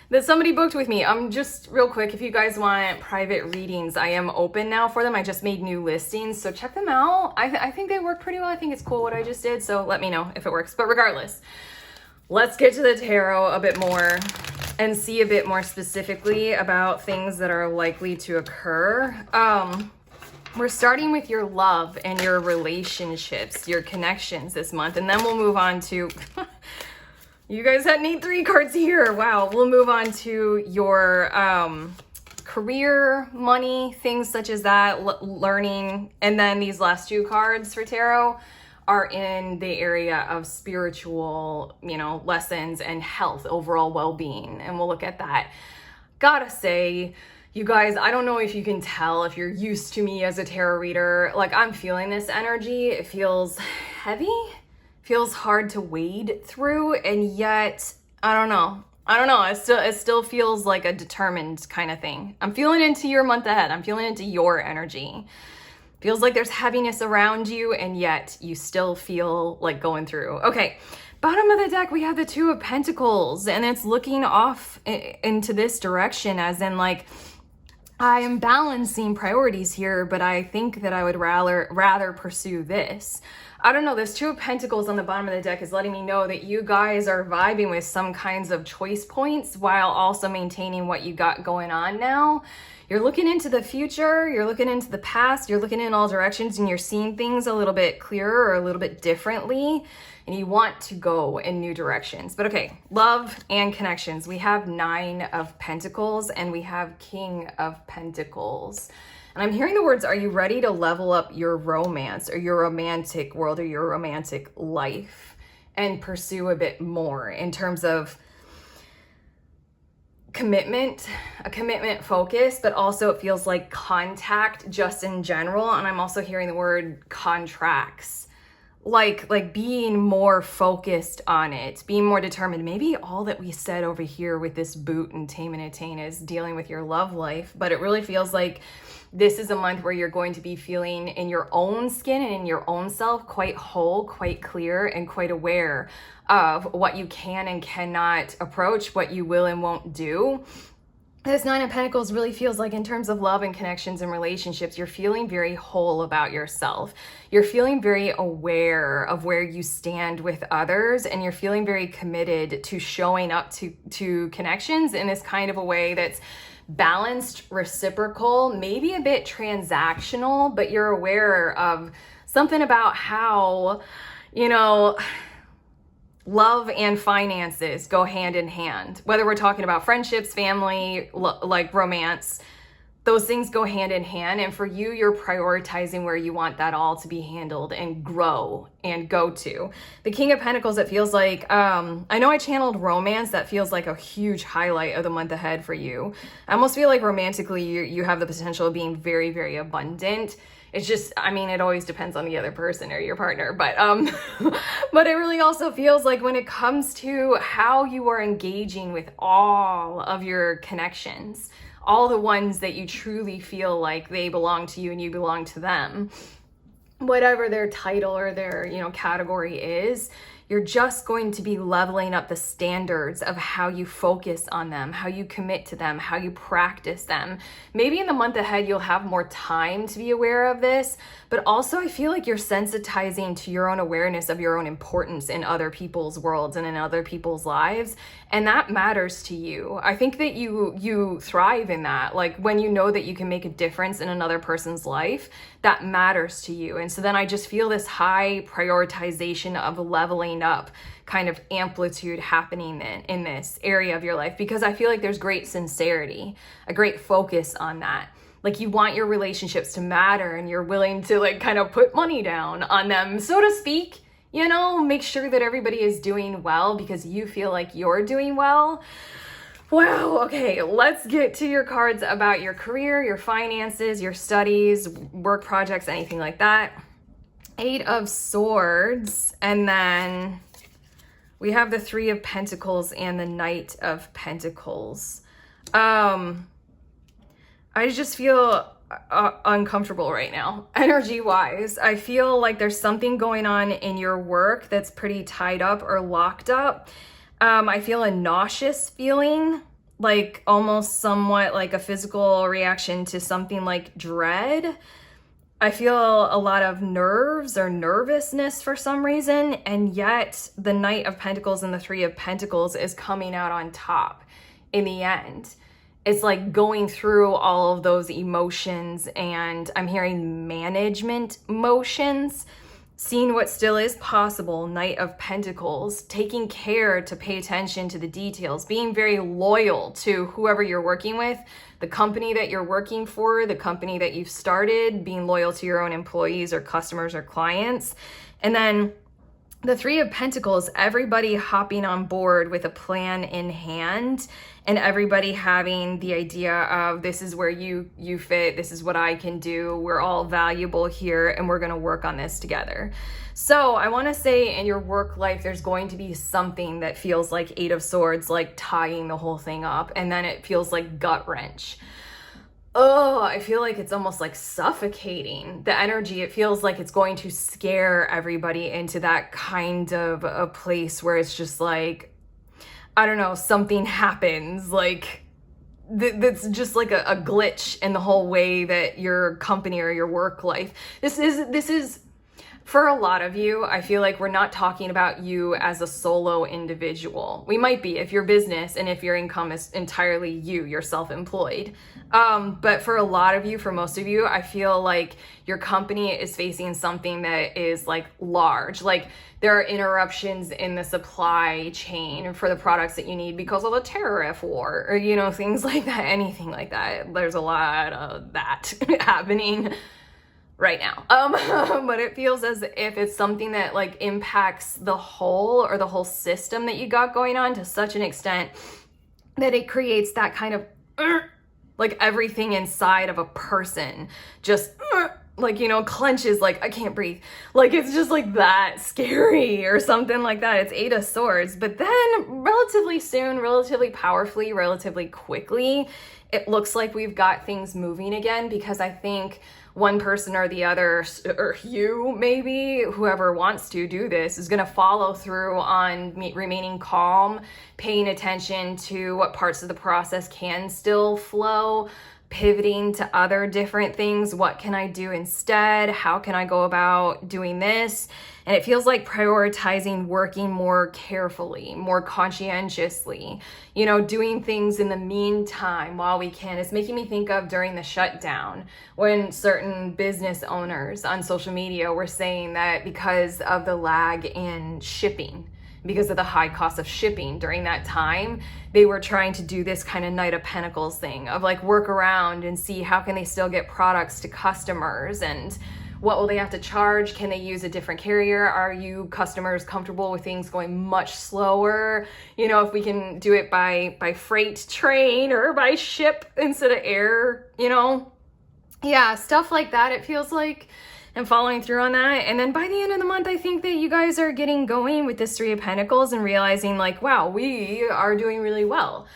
that somebody booked with me. Just real quick, if you guys want private readings, I am open now for them. I just made new listings, so check them out. I think they work pretty well. I think it's cool what I just did, so let me know if it works. But regardless, let's get to the tarot a bit more and see a bit more specifically about things that are likely to occur. We're starting with your love and your relationships, your connections this month, and then we'll move on to you guys need 3 cards here. Wow. We'll move on to your career, money, things such as that, learning. And then these last 2 cards for tarot are in the area of spiritual, you know, lessons and health, overall well-being. And we'll look at that. Gotta say, you guys, I don't know if you can tell if you're used to me as a tarot reader. Like, I'm feeling this energy. It feels heavy. Feels hard to wade through, and yet I don't know. It still feels like a determined kind of thing. I'm feeling into your month ahead. I'm feeling into your energy. Feels like there's heaviness around you, and yet you still feel like going through. Okay, bottom of the deck, we have the 2 of Pentacles, and it's looking off into this direction, as in like, I am balancing priorities here, but I think that I would rather pursue this. I don't know, this 2 of Pentacles on the bottom of the deck is letting me know that you guys are vibing with some kinds of choice points while also maintaining what you got going on now. You're looking into the future, you're looking into the past, you're looking in all directions, and you're seeing things a little bit clearer or a little bit differently, and you want to go in new directions. But okay, love and connections. We have 9 of Pentacles and we have King of Pentacles. And I'm hearing the words, are you ready to level up your romance or your romantic world or your romantic life and pursue a bit more in terms of commitment, a commitment focus, but also it feels like contact just in general. And I'm also hearing the word contracts. like being more focused on it, being more determined. Maybe all that we said over here with this boot and tame and attain is dealing with your love life, but it really feels like this is a month where you're going to be feeling in your own skin and in your own self quite whole, quite clear, and quite aware of what you can and cannot approach, what you will and won't do. This Nine of Pentacles really feels like in terms of love and connections and relationships, you're feeling very whole about yourself. You're feeling very aware of where you stand with others, and you're feeling very committed to showing up to connections in this kind of a way that's balanced, reciprocal, maybe a bit transactional, but you're aware of something about how, love and finances go hand in hand. Whether we're talking about friendships, family, like romance, those things go hand in hand. And for you, you're prioritizing where you want that all to be handled and grow and go to. The King of Pentacles, it feels like, I know I channeled romance. That feels like a huge highlight of the month ahead for you. I almost feel like romantically, you have the potential of being very, very abundant. It's just, it always depends on the other person or your partner, but but it really also feels like when it comes to how you are engaging with all of your connections, all the ones that you truly feel like they belong to you and you belong to them, whatever their title or their, category is, you're just going to be leveling up the standards of how you focus on them, how you commit to them, how you practice them. Maybe in the month ahead, you'll have more time to be aware of this, but also I feel like you're sensitizing to your own awareness of your own importance in other people's worlds and in other people's lives. And that matters to you. I think that you thrive in that. Like when you know that you can make a difference in another person's life, that matters to you. And so then I just feel this high prioritization of leveling up kind of amplitude happening in this area of your life, because I feel like there's great sincerity, a great focus on that. Like you want your relationships to matter and you're willing to like kind of put money down on them, so to speak, make sure that everybody is doing well because you feel like you're doing well. Wow. Okay. Let's get to your cards about your career, your finances, your studies, work projects, anything like that. 8 of Swords. And then we have the 3 of Pentacles and the Knight of Pentacles. I just feel uncomfortable right now, energy wise. I feel like there's something going on in your work that's pretty tied up or locked up. I feel a nauseous feeling, like almost somewhat like a physical reaction to something like dread. I feel a lot of nerves or nervousness for some reason, and yet the Knight of Pentacles and the 3 of Pentacles is coming out on top in the end. It's like going through all of those emotions, and I'm hearing management motions, seeing what still is possible, Knight of Pentacles, taking care to pay attention to the details, being very loyal to whoever you're working with, the company that you're working for, the company that you've started, being loyal to your own employees or customers or clients. And then the 3 of Pentacles, everybody hopping on board with a plan in hand, and everybody having the idea of this is where you fit, this is what I can do, we're all valuable here, and we're gonna work on this together. So I wanna say in your work life, there's going to be something that feels like 8 of Swords, like tying the whole thing up, and then it feels like gut wrench. Oh, I feel like it's almost like suffocating. The energy, it feels like it's going to scare everybody into that kind of a place where it's just like, I don't know, something happens, like that's just like a glitch in the whole way that your company or your work life. This is for a lot of you, I feel like we're not talking about you as a solo individual. We might be if your business and if your income is entirely you're self-employed. But for a lot of you, for most of you, I feel like your company is facing something that is like large. Like there are interruptions in the supply chain for the products that you need because of the tariff war or, things like that, anything like that. There's a lot of that happening right now. But it feels as if it's something that like impacts the whole or the whole system that you got going on to such an extent that it creates that kind of like everything inside of a person just like, you know, clenches, like, I can't breathe. Like, it's just like that scary or something like that. It's 8 of Swords. But then relatively soon, relatively powerfully, relatively quickly, it looks like we've got things moving again, because I think one person or the other, or you maybe, whoever wants to do this, is going to follow through on remaining calm, paying attention to what parts of the process can still flow, pivoting to other different things. What can I do instead? How can I go about doing this? And it feels like prioritizing working more carefully, more conscientiously, you know, doing things in the meantime while we can. It's making me think of during the shutdown when certain business owners on social media were saying that because of the lag in shipping, because of the high cost of shipping during that time, they were trying to do this kind of Knight of Pentacles thing of like work around and see how can they still get products to customers, and what will they have to charge? Can they use a different carrier? Are you customers comfortable with things going much slower? You know, if we can do it by freight train or by ship instead of air, you know? Yeah, stuff like that, it feels like. And following through on that. And then by the end of the month, I think that you guys are getting going with this 3 of Pentacles and realizing like, wow, we are doing really well.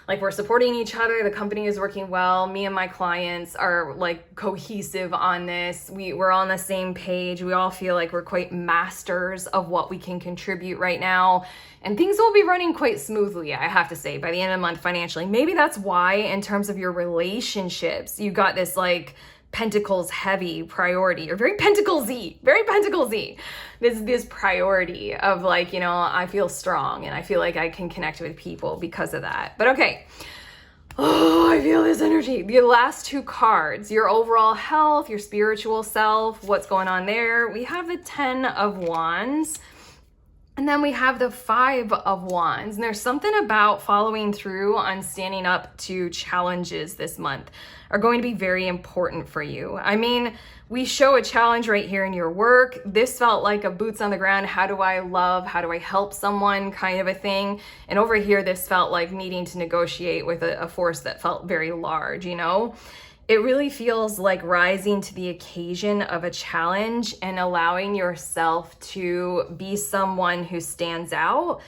Like, we're supporting each other. The company is working well. Me and my clients are like cohesive on this. We're on the same page. We all feel like we're quite masters of what we can contribute right now. And things will be running quite smoothly, I have to say, by the end of the month financially. Maybe that's why in terms of your relationships, you got this like Pentacles heavy priority, or very Pentacle-y, this priority of like, you know, I feel strong and I feel like I can connect with people because of that. But okay. Oh, I feel this energy. The last 2 cards, your overall health, your spiritual self, what's going on there. We have the 10 of Wands. And then we have the 5 of Wands. And there's something about following through on standing up to challenges this month are going to be very important for you. I mean, we show a challenge right here in your work. This felt like a boots on the ground, how do I love, how do I help someone kind of a thing. And over here, this felt like needing to negotiate with a force that felt very large, you know? It really feels like rising to the occasion of a challenge and allowing yourself to be someone who stands out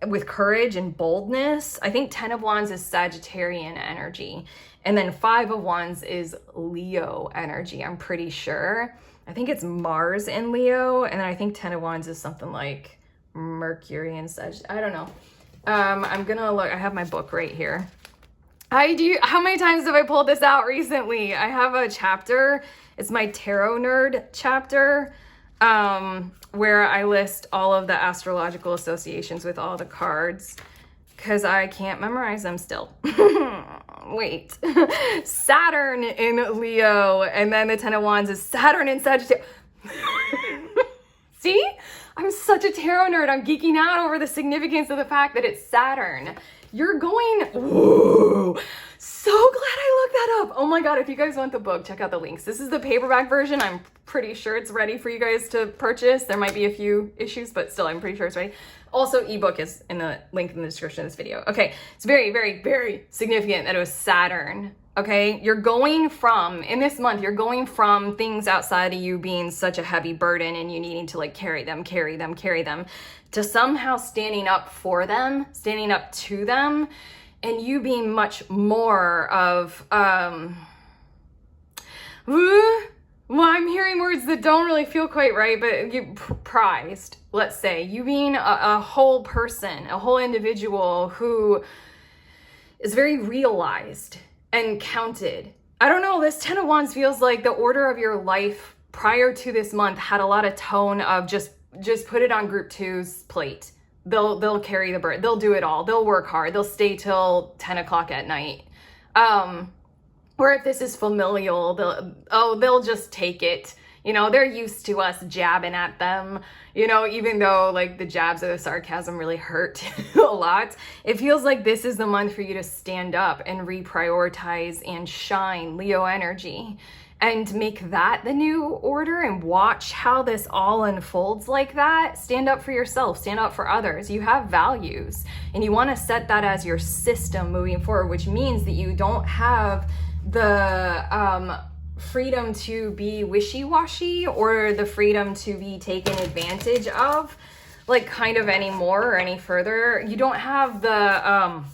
with courage and boldness. I think 10 of Wands is Sagittarian energy. And then 5 of Wands is Leo energy, I'm pretty sure. I think it's Mars in Leo. And then I think 10 of Wands is something like Mercury and Sagittarius. I don't know. I'm gonna look. I have my book right here. How many times have I pulled this out recently? I have a chapter. It's my tarot nerd chapter, where I list all of the astrological associations with all the cards, because I can't memorize them still. Wait. Saturn in Leo, and then the 10 of Wands is Saturn in Sagittarius. See? I'm such a tarot nerd. I'm geeking out over the significance of the fact that it's Saturn. You're going, ooh, so glad I looked that up. Oh my God, if you guys want the book, check out the links. This is the paperback version. I'm pretty sure it's ready for you guys to purchase. There might be a few issues, but still, I'm pretty sure it's ready. Also, ebook is in the link in the description of this video. Okay, it's very, very, very significant that it was Saturn. Okay, you're going from, in this month, you're going from things outside of you being such a heavy burden and you needing to like carry them, to somehow standing up for them, standing up to them, and you being much more of, well, I'm hearing words that don't really feel quite right, but you prized, let's say, you being a whole person, a whole individual who is very realized and counted. I don't know, this 10 of Wands feels like the order of your life prior to this month had a lot of tone of just put it on group 2's plate. They'll carry the burden. They'll do it all. They'll work hard. They'll stay till 10 o'clock at night. Or if this is familial, they'll just take it. You know, they're used to us jabbing at them, you know, even though like the jabs or the sarcasm really hurt a lot. It feels like this is the month for you to stand up and reprioritize and shine, Leo energy, and make that the new order and watch how this all unfolds like that. Stand up for yourself, stand up for others. You have values and you want to set that as your system moving forward, which means that you don't have the freedom to be wishy-washy or the freedom to be taken advantage of, like, kind of anymore or any further. You don't have the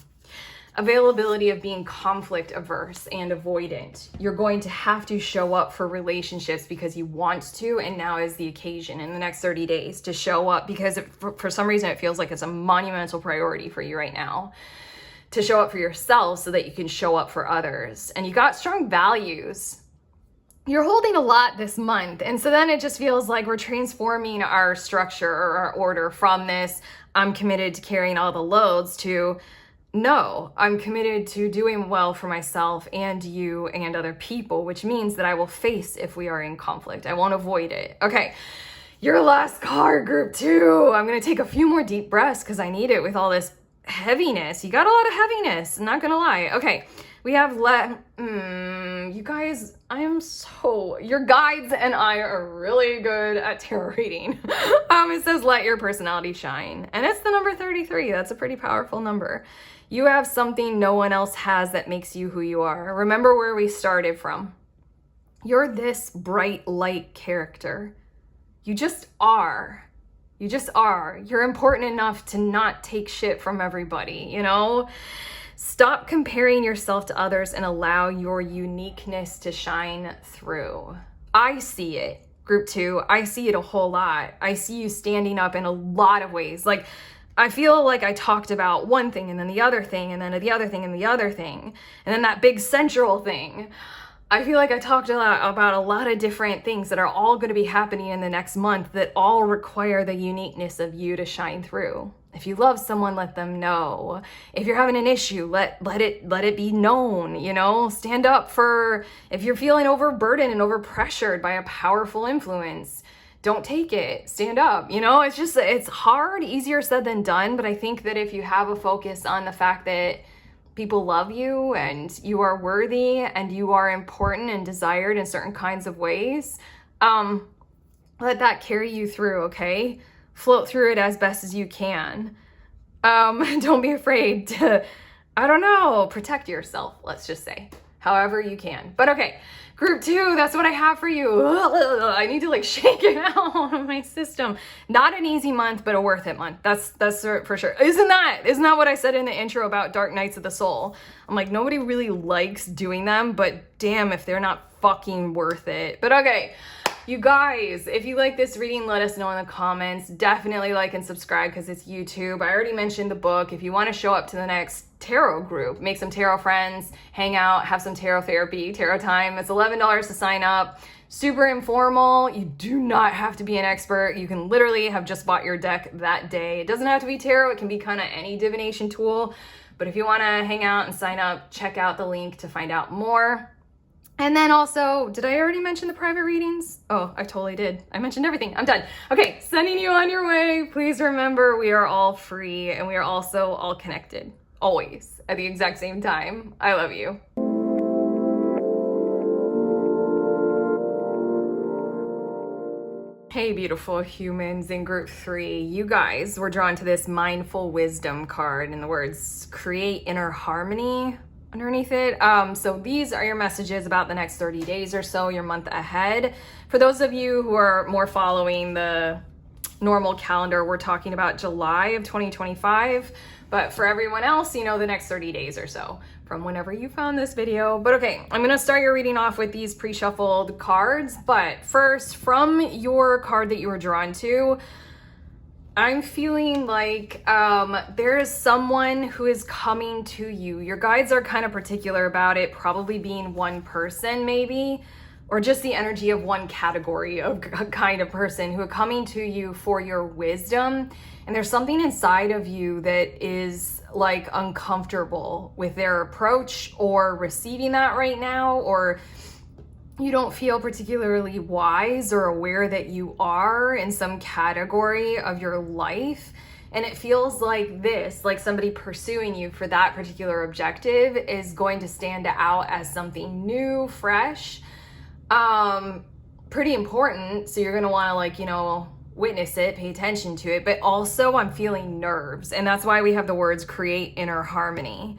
availability of being conflict averse and avoidant. You're going to have to show up for relationships because you want to, and now is the occasion in the next 30 days to show up because for some reason it feels like it's a monumental priority for you right now to show up for yourself so that you can show up for others. And you got strong values. You're holding a lot this month. And so then it just feels like we're transforming our structure or our order from this, I'm committed to carrying all the loads, to no, I'm committed to doing well for myself and you and other people, which means that I will face if we are in conflict. I won't avoid it. Okay, your last card, group 2. I'm going to take a few more deep breaths because I need it with all this heaviness. You got a lot of heaviness, not going to lie. Okay, we have you guys, your guides and I are really good at tarot reading. It says, let your personality shine. And it's the number 33. That's a pretty powerful number. You have something no one else has that makes you who you are. Remember where we started from. You're this bright light character. You just are. You just are. You're important enough to not take shit from everybody, you know? Stop comparing yourself to others and allow your uniqueness to shine through. I see it, group 2. I see it a whole lot. I see you standing up in a lot of ways. Like, I feel like I talked about one thing and then the other thing and then the other thing and the other thing and then that big central thing. I feel like I talked about a lot of different things that are all going to be happening in the next month that all require the uniqueness of you to shine through. If you love someone, let them know. If you're having an issue, let it be known, you know? Stand up for, if you're feeling overburdened and overpressured by a powerful influence, don't take it. Stand up. You know, it's hard, easier said than done. But I think that if you have a focus on the fact that people love you and you are worthy and you are important and desired in certain kinds of ways, let that carry you through, okay? Float through it as best as you can. Don't be afraid to, I don't know, protect yourself, let's just say, however you can. But okay, group 2, that's what I have for you. I need to like shake it out of my system. Not an easy month, but a worth it month. That's for sure. Isn't that what I said in the intro about Dark Nights of the Soul? I'm like, nobody really likes doing them, but damn if they're not fucking worth it. But okay, you guys, if you like this reading, let us know in the comments. Definitely like and subscribe because it's YouTube. I already mentioned the book. If you want to show up to the next tarot group, make some tarot friends, hang out, have some tarot therapy, tarot time. It's $11 to sign up. Super informal. You do not have to be an expert. You can literally have just bought your deck that day. It doesn't have to be tarot. It can be kind of any divination tool. But if you want to hang out and sign up, check out the link to find out more. And then also, did I already mention the private readings? Oh, I totally did. I mentioned everything. I'm done. Okay, sending you on your way. Please remember, we are all free and we are also all connected. Always. At the exact same time. I love you. Hey, beautiful humans in group 3. You guys were drawn to this mindful wisdom card and the words create inner harmony underneath it. So these are your messages about the next 30 days or so, your month ahead. For those of you who are more following the normal calendar, we're talking about July of 2025. But for everyone else, you know, the next 30 days or so from whenever you found this video. But okay, I'm gonna start your reading off with these pre-shuffled cards. But first, from your card that you were drawn to, I'm feeling like there is someone who is coming to you. Your guides are kind of particular about it, probably being one person maybe, or just the energy of one category of kind of person who are coming to you for your wisdom. And there's something inside of you that is like uncomfortable with their approach or receiving that right now, or you don't feel particularly wise or aware that you are in some category of your life. And it feels like this, like somebody pursuing you for that particular objective is going to stand out as something new, fresh, pretty important. So you're going to want to, like, you know, witness it, pay attention to it. But also I'm feeling nerves. And that's why we have the words create inner harmony.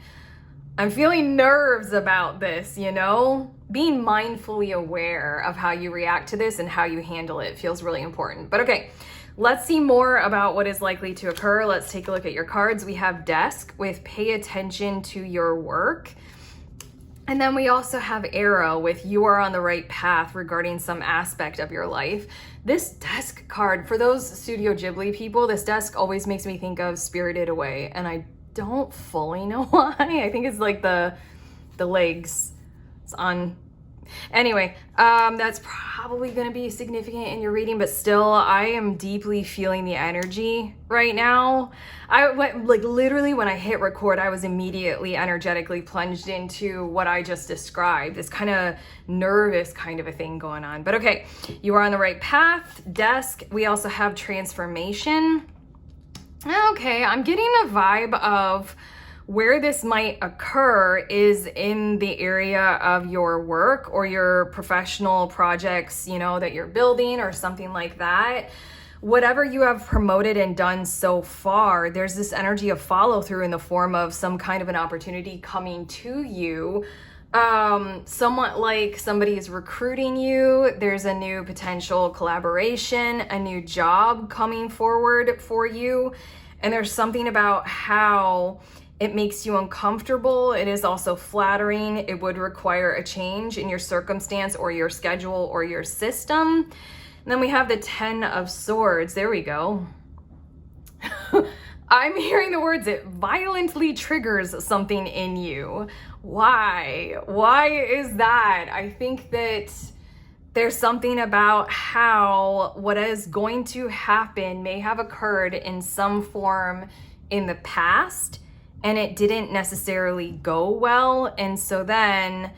I'm feeling nerves about this, you know? being mindfully aware of how you react to this and how you handle it feels really important. But okay, let's see more about what is likely to occur. Let's take a look at your cards. We have desk with pay attention to your work. And then we also have arrow with you are on the right path regarding some aspect of your life. This desk card, for those Studio Ghibli people, this desk always makes me think of Spirited Away, and I don't fully know why. I think it's like the legs. It's on. Anyway, that's probably going to be significant in your reading, but still, I am deeply feeling the energy right now. I went, like, literally when I hit record, I was immediately energetically plunged into what I just described, this kind of nervous kind of a thing going on. But okay, you are on the right path. Desk. We also have transformation. Okay, I'm getting a vibe of where this might occur is in the area of your work or your professional projects, you know, that you're building or something like that. Whatever you have promoted and done so far, there's this energy of follow through in the form of some kind of an opportunity coming to you. Somewhat like somebody is recruiting you. There's a new potential collaboration, a new job coming forward for you. And there's something about how it makes you uncomfortable. It is also flattering. It would require a change in your circumstance or your schedule or your system. And then we have the 10 of Swords. There we go. I'm hearing the words, it violently triggers something in you. Why? Why is that? I think that there's something about how what is going to happen may have occurred in some form in the past, and it didn't necessarily go well. And so then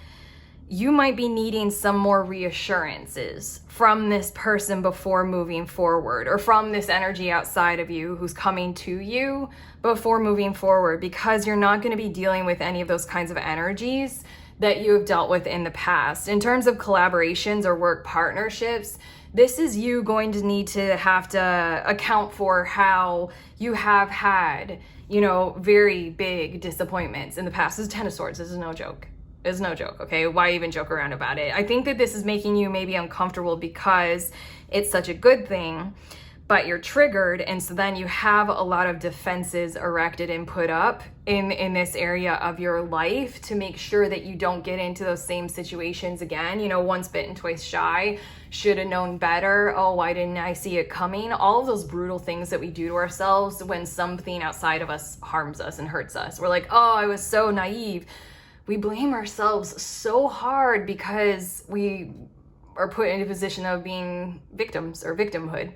you might be needing some more reassurances from this person before moving forward, or from this energy outside of you who's coming to you before moving forward, because you're not going to be dealing with any of those kinds of energies that you have dealt with in the past. In terms of collaborations or work partnerships, this is you going to need to have to account for how you have had, you know, very big disappointments in the past. This is 10 of Swords. This is no joke. It's no joke, okay? Why even joke around about it? I think that this is making you maybe uncomfortable because it's such a good thing, but you're triggered, and so then you have a lot of defenses erected and put up in this area of your life to make sure that you don't get into those same situations again. You know, once bitten, twice shy, should have known better. Oh, why didn't I see it coming? All of those brutal things that we do to ourselves when something outside of us harms us and hurts us. We're like, oh, I was so naive. We blame ourselves so hard because we are put in a position of being victims or victimhood.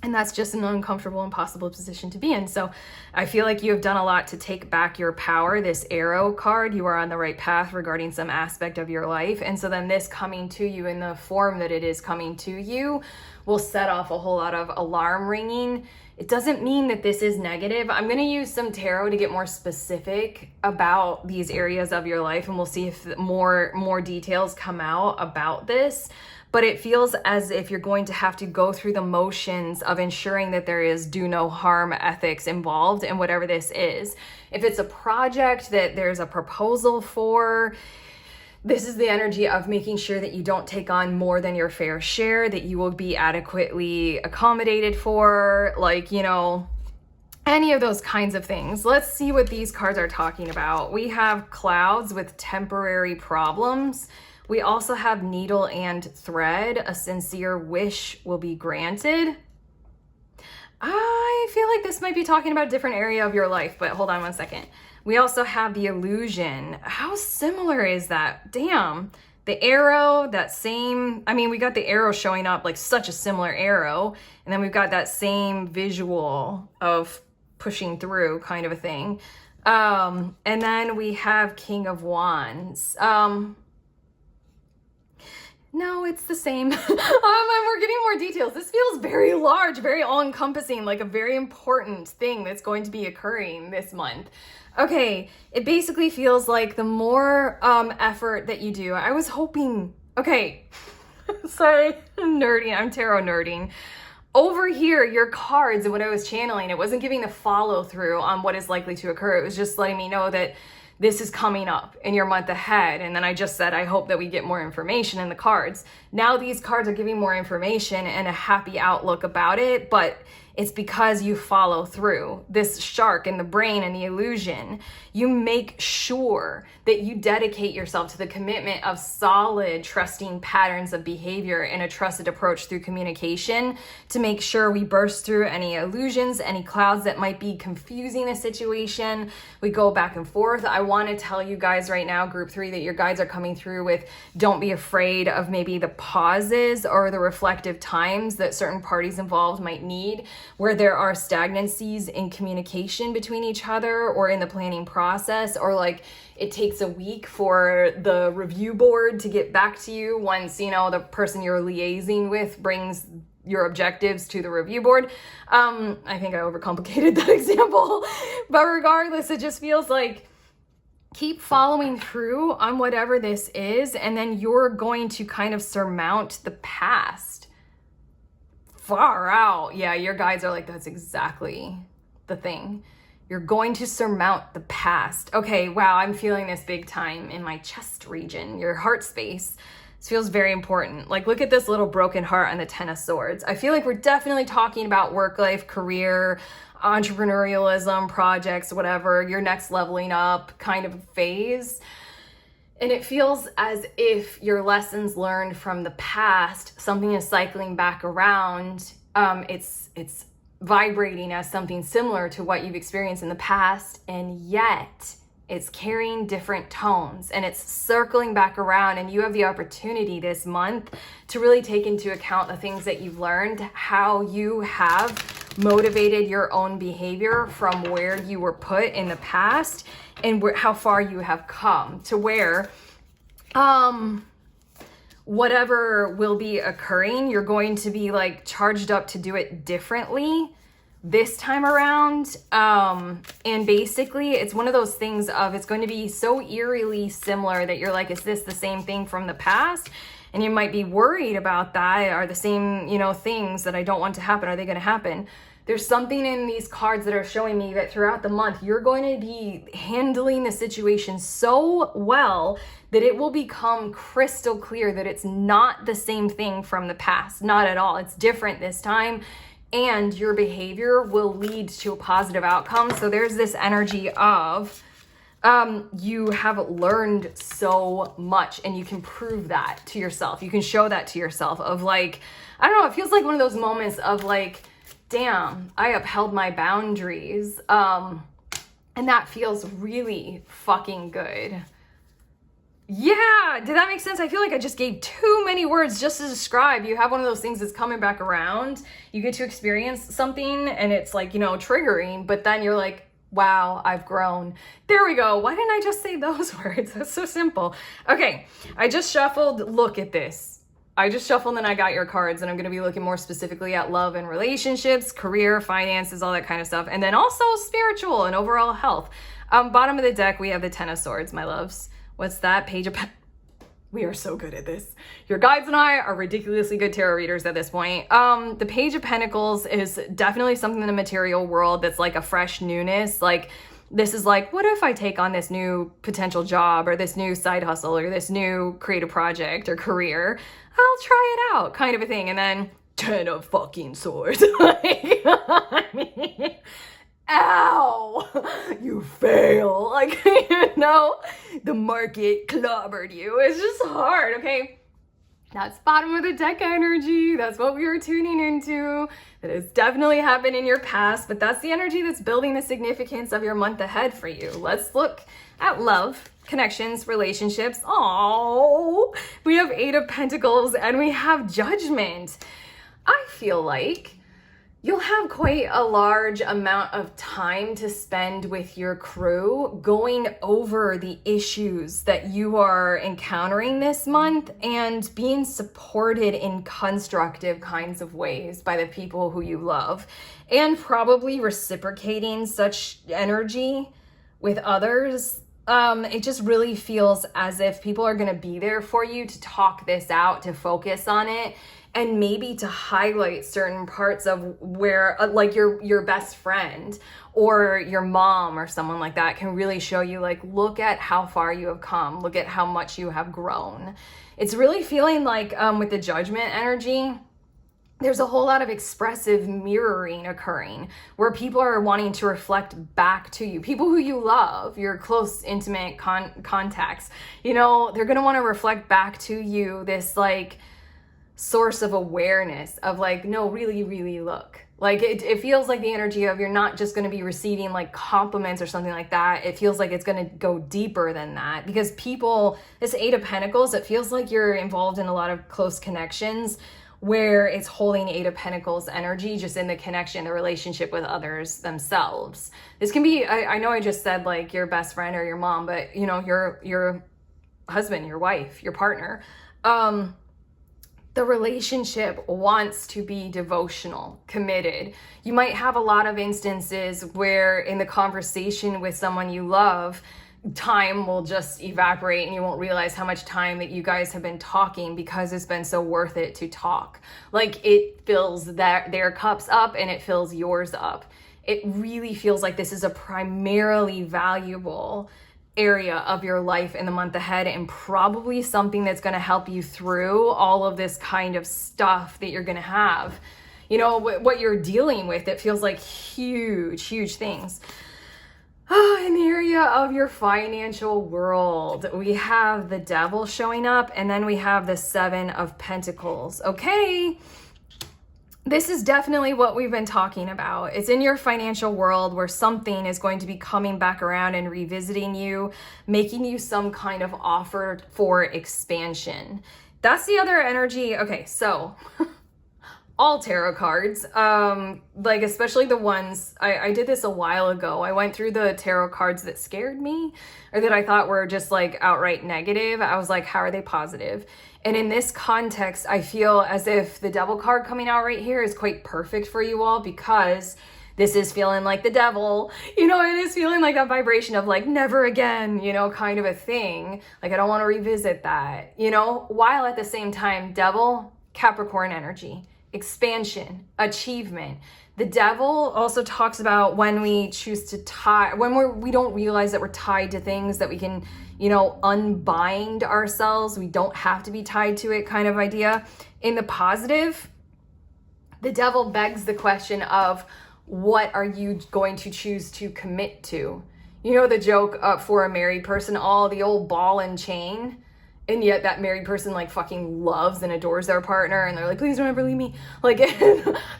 And that's just an uncomfortable, impossible position to be in. So I feel like you have done a lot to take back your power. This arrow card, you are on the right path regarding some aspect of your life. And so then this coming to you in the form that it is coming to you will set off a whole lot of alarm ringing. It doesn't mean that this is negative. I'm going to use some tarot to get more specific about these areas of your life, and we'll see if more details come out about this. But it feels as if you're going to have to go through the motions of ensuring that there is do no harm ethics involved in whatever this is. If it's a project that there's a proposal for, this is the energy of making sure that you don't take on more than your fair share, that you will be adequately accommodated for, like, you know, any of those kinds of things. Let's see what these cards are talking about. We have clouds with temporary problems. We also have needle and thread. A sincere wish will be granted. I feel like this might be talking about a different area of your life, but hold on one second. We also have the illusion. How similar is that? Damn. The arrow, that same, I mean, we got the arrow showing up like such a similar arrow. And then we've got that same visual of pushing through kind of a thing. And then we have King of Wands. No, it's the same. And we're getting more details. This feels very large, very all-encompassing, like a very important thing that's going to be occurring this month. Okay, it basically feels like the more effort that you do, I was hoping, okay, sorry, I'm nerding, I'm tarot nerding. Over here, your cards and what I was channeling, it wasn't giving the follow through on what is likely to occur. It was just letting me know that this is coming up in your month ahead. And then I just said, I hope that we get more information in the cards. Now these cards are giving more information and a happy outlook about it, but it's because you follow through. This shark in the brain and the illusion, you make sure that you dedicate yourself to the commitment of solid, trusting patterns of behavior and a trusted approach through communication to make sure we burst through any illusions, any clouds that might be confusing a situation. We go back and forth. I want to tell you guys right now, group 3, that your guides are coming through with, don't be afraid of maybe the pauses or the reflective times that certain parties involved might need, where there are stagnancies in communication between each other or in the planning process, or like it takes a week for the review board to get back to you once, you know, the person you're liaising with brings your objectives to the review board. I think I overcomplicated that example, but regardless, it just feels like keep following through on whatever this is, and then you're going to kind of surmount the past. Far out. Yeah, your guides are like, that's exactly the thing. You're going to surmount the past. Okay, wow, I'm feeling this big time in my chest region, your heart space. This feels very important. Like, look at this little broken heart on the 10 of Swords. I feel like we're definitely talking about work life, career, entrepreneurialism, projects, whatever, your next leveling up kind of phase. And it feels as if your lessons learned from the past, something is cycling back around. It's vibrating as something similar to what you've experienced in the past, and yet it's carrying different tones and it's circling back around. And you have the opportunity this month to really take into account the things that you've learned, how you have motivated your own behavior from where you were put in the past, and how far you have come to where whatever will be occurring, you're going to be like charged up to do it differently this time around. And basically it's one of those things of, it's going to be so eerily similar that you're like, is this the same thing from the past? And you might be worried about that. Are the same, you know, things that I don't want to happen, are they going to happen? There's something in these cards that are showing me that throughout the month, you're going to be handling the situation so well that it will become crystal clear that it's not the same thing from the past. Not at all. It's different this time. And your behavior will lead to a positive outcome. So there's this energy of you have learned so much, and you can prove that to yourself. You can show that to yourself of like, I don't know, it feels like one of those moments of like, damn, I upheld my boundaries. And that feels really fucking good. Yeah, did that make sense? I feel like I just gave too many words just to describe. You have one of those things that's coming back around. You get to experience something and it's like, you know, triggering, but then you're like, wow, I've grown. There we go. Why didn't I just say those words? That's so simple. Okay, I just shuffled. Look at this. I just shuffled and I got your cards, and I'm going to be looking more specifically at love and relationships, career, finances, all that kind of stuff. And then also spiritual and overall health. Bottom of the deck, we have the 10 of Swords, my loves. What's that? Page of We are so good at this. Your guides and I are ridiculously good tarot readers at this point. The Page of Pentacles is definitely something in the material world that's like a fresh newness. Like, this is like, what if I take on this new potential job or this new side hustle or this new creative project or career? I'll try it out, kind of a thing. And then 10 of fucking Swords. Like, I mean, ow, you fail. Like, you know, the market clobbered you. It's just hard, okay? That's bottom of the deck energy. That's what we were tuning into. That has definitely happened in your past, but that's the energy that's building the significance of your month ahead for you. Let's look at love, connections, relationships. Oh, we have 8 of Pentacles and we have Judgment. I feel like you'll have quite a large amount of time to spend with your crew going over the issues that you are encountering this month and being supported in constructive kinds of ways by the people who you love, and probably reciprocating such energy with others. It just really feels as if people are going to be there for you to talk this out, to focus on it, and maybe to highlight certain parts of where like your best friend or your mom or someone like that can really show you, like, look at how far you have come, look at how much you have grown. It's really feeling like with the Judgment energy, there's a whole lot of expressive mirroring occurring where people are wanting to reflect back to you. People who you love, your close, intimate contacts, you know, they're going to want to reflect back to you this like source of awareness of like, no, really, really look. Like it feels like the energy of you're not just going to be receiving like compliments or something like that. It feels like it's going to go deeper than that, because people, this Eight of Pentacles, it feels like you're involved in a lot of close connections where it's holding Eight of Pentacles energy just in the connection, the relationship with others themselves. This can be, I know I just said like your best friend or your mom, but you know, your husband, your wife, your partner. The relationship wants to be devotional, committed. You might have a lot of instances where in the conversation with someone you love, time will just evaporate and you won't realize how much time that you guys have been talking because it's been so worth it to talk. Like it fills their cups up and it fills yours up. It really feels like this is a primarily valuable area of your life in the month ahead, and probably something that's going to help you through all of this kind of stuff that you're going to have. You know, what you're dealing with, it feels like huge things. In the area of your financial world, we have the Devil showing up, and then we have the Seven of Pentacles. Okay, this is definitely what we've been talking about. It's in your financial world where something is going to be coming back around and revisiting you, making you some kind of offer for expansion. That's the other energy. Okay, so all tarot cards, like especially the ones, I did this a while ago. I went through the tarot cards that scared me or that I thought were just like outright negative. I was like, how are they positive? And in this context, I feel as if the Devil card coming out right here is quite perfect for you all, because this is feeling like the Devil, you know, it is feeling like a vibration of like, never again, you know, kind of a thing. Like, I don't want to revisit that, you know, while at the same time, Devil, Capricorn energy, expansion, achievement. The Devil also talks about when we choose to tie, when we don't realize that we're tied to things, that we can, you know, unbind ourselves. We don't have to be tied to it, kind of idea. In the positive, the Devil begs the question of, what are you going to choose to commit to? You know, the joke for a married person, all the old ball and chain. And yet that married person like fucking loves and adores their partner, and they're like, please don't ever leave me. Like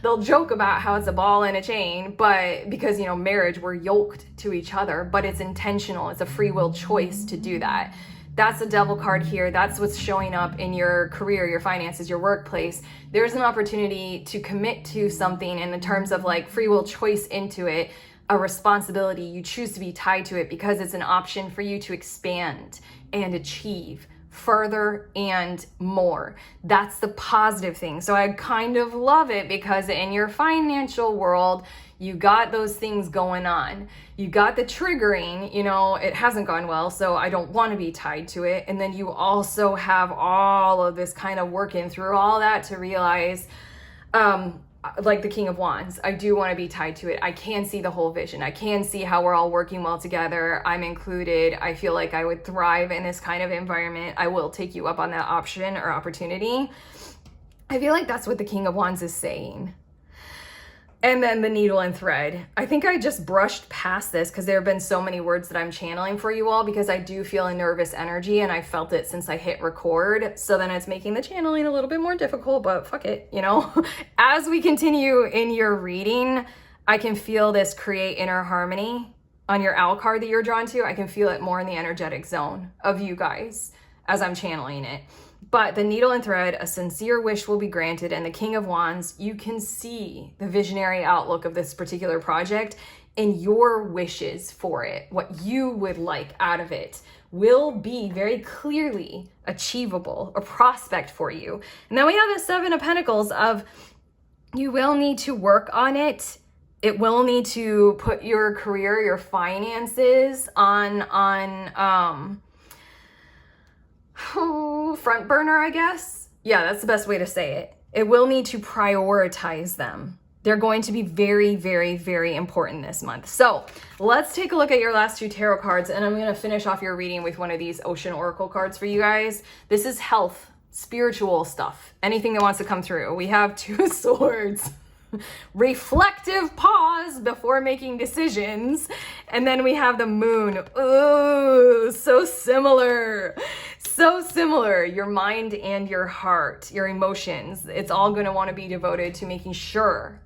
they'll joke about how it's a ball and a chain, but because, you know, marriage, we're yoked to each other, but it's intentional. It's a free will choice to do that. That's the Devil card here. That's what's showing up in your career, your finances, your workplace. There's an opportunity to commit to something in the terms of like free will choice into it, a responsibility. You choose to be tied to it because it's an option for you to expand and achieve further and more. That's the positive thing. So I kind of love it, because in your financial world, you got those things going on. You got the triggering, you know, it hasn't gone well, so I don't want to be tied to it. And then you also have all of this kind of working through all that to realize, like the King of Wands, I do want to be tied to it. I can see the whole vision. I can see how we're all working well together. I'm included. I feel like I would thrive in this kind of environment. I will take you up on that option or opportunity. I feel like that's what the King of Wands is saying. And then the Needle and Thread. I think I just brushed past this because there have been so many words that I'm channeling for you all, because I do feel a nervous energy and I felt it since I hit record. So then it's making the channeling a little bit more difficult, but fuck it, you know. As we continue in your reading, I can feel this create inner harmony on your owl card that you're drawn to. I can feel it more in the energetic zone of you guys as I'm channeling it. But the Needle and Thread, a sincere wish will be granted, and the King of Wands, you can see the visionary outlook of this particular project and your wishes for it, what you would like out of it, will be very clearly achievable, a prospect for you. And then we have the Seven of Pentacles of, you will need to work on it. It will need to put your career, your finances on front burner, I guess. Yeah, that's the best way to say it. it will need to prioritize them. They're going to be very, very, very important this month. So let's take a look at your last 2 tarot cards, and I'm going to finish off your reading with one of these Ocean Oracle cards for you guys. This is health, spiritual stuff, anything that wants to come through. We have 2 swords. Reflective pause before making decisions. And then we have the moon. Ooh, so similar. So similar. Your mind and your heart, your emotions. It's all going to want to be devoted to making sure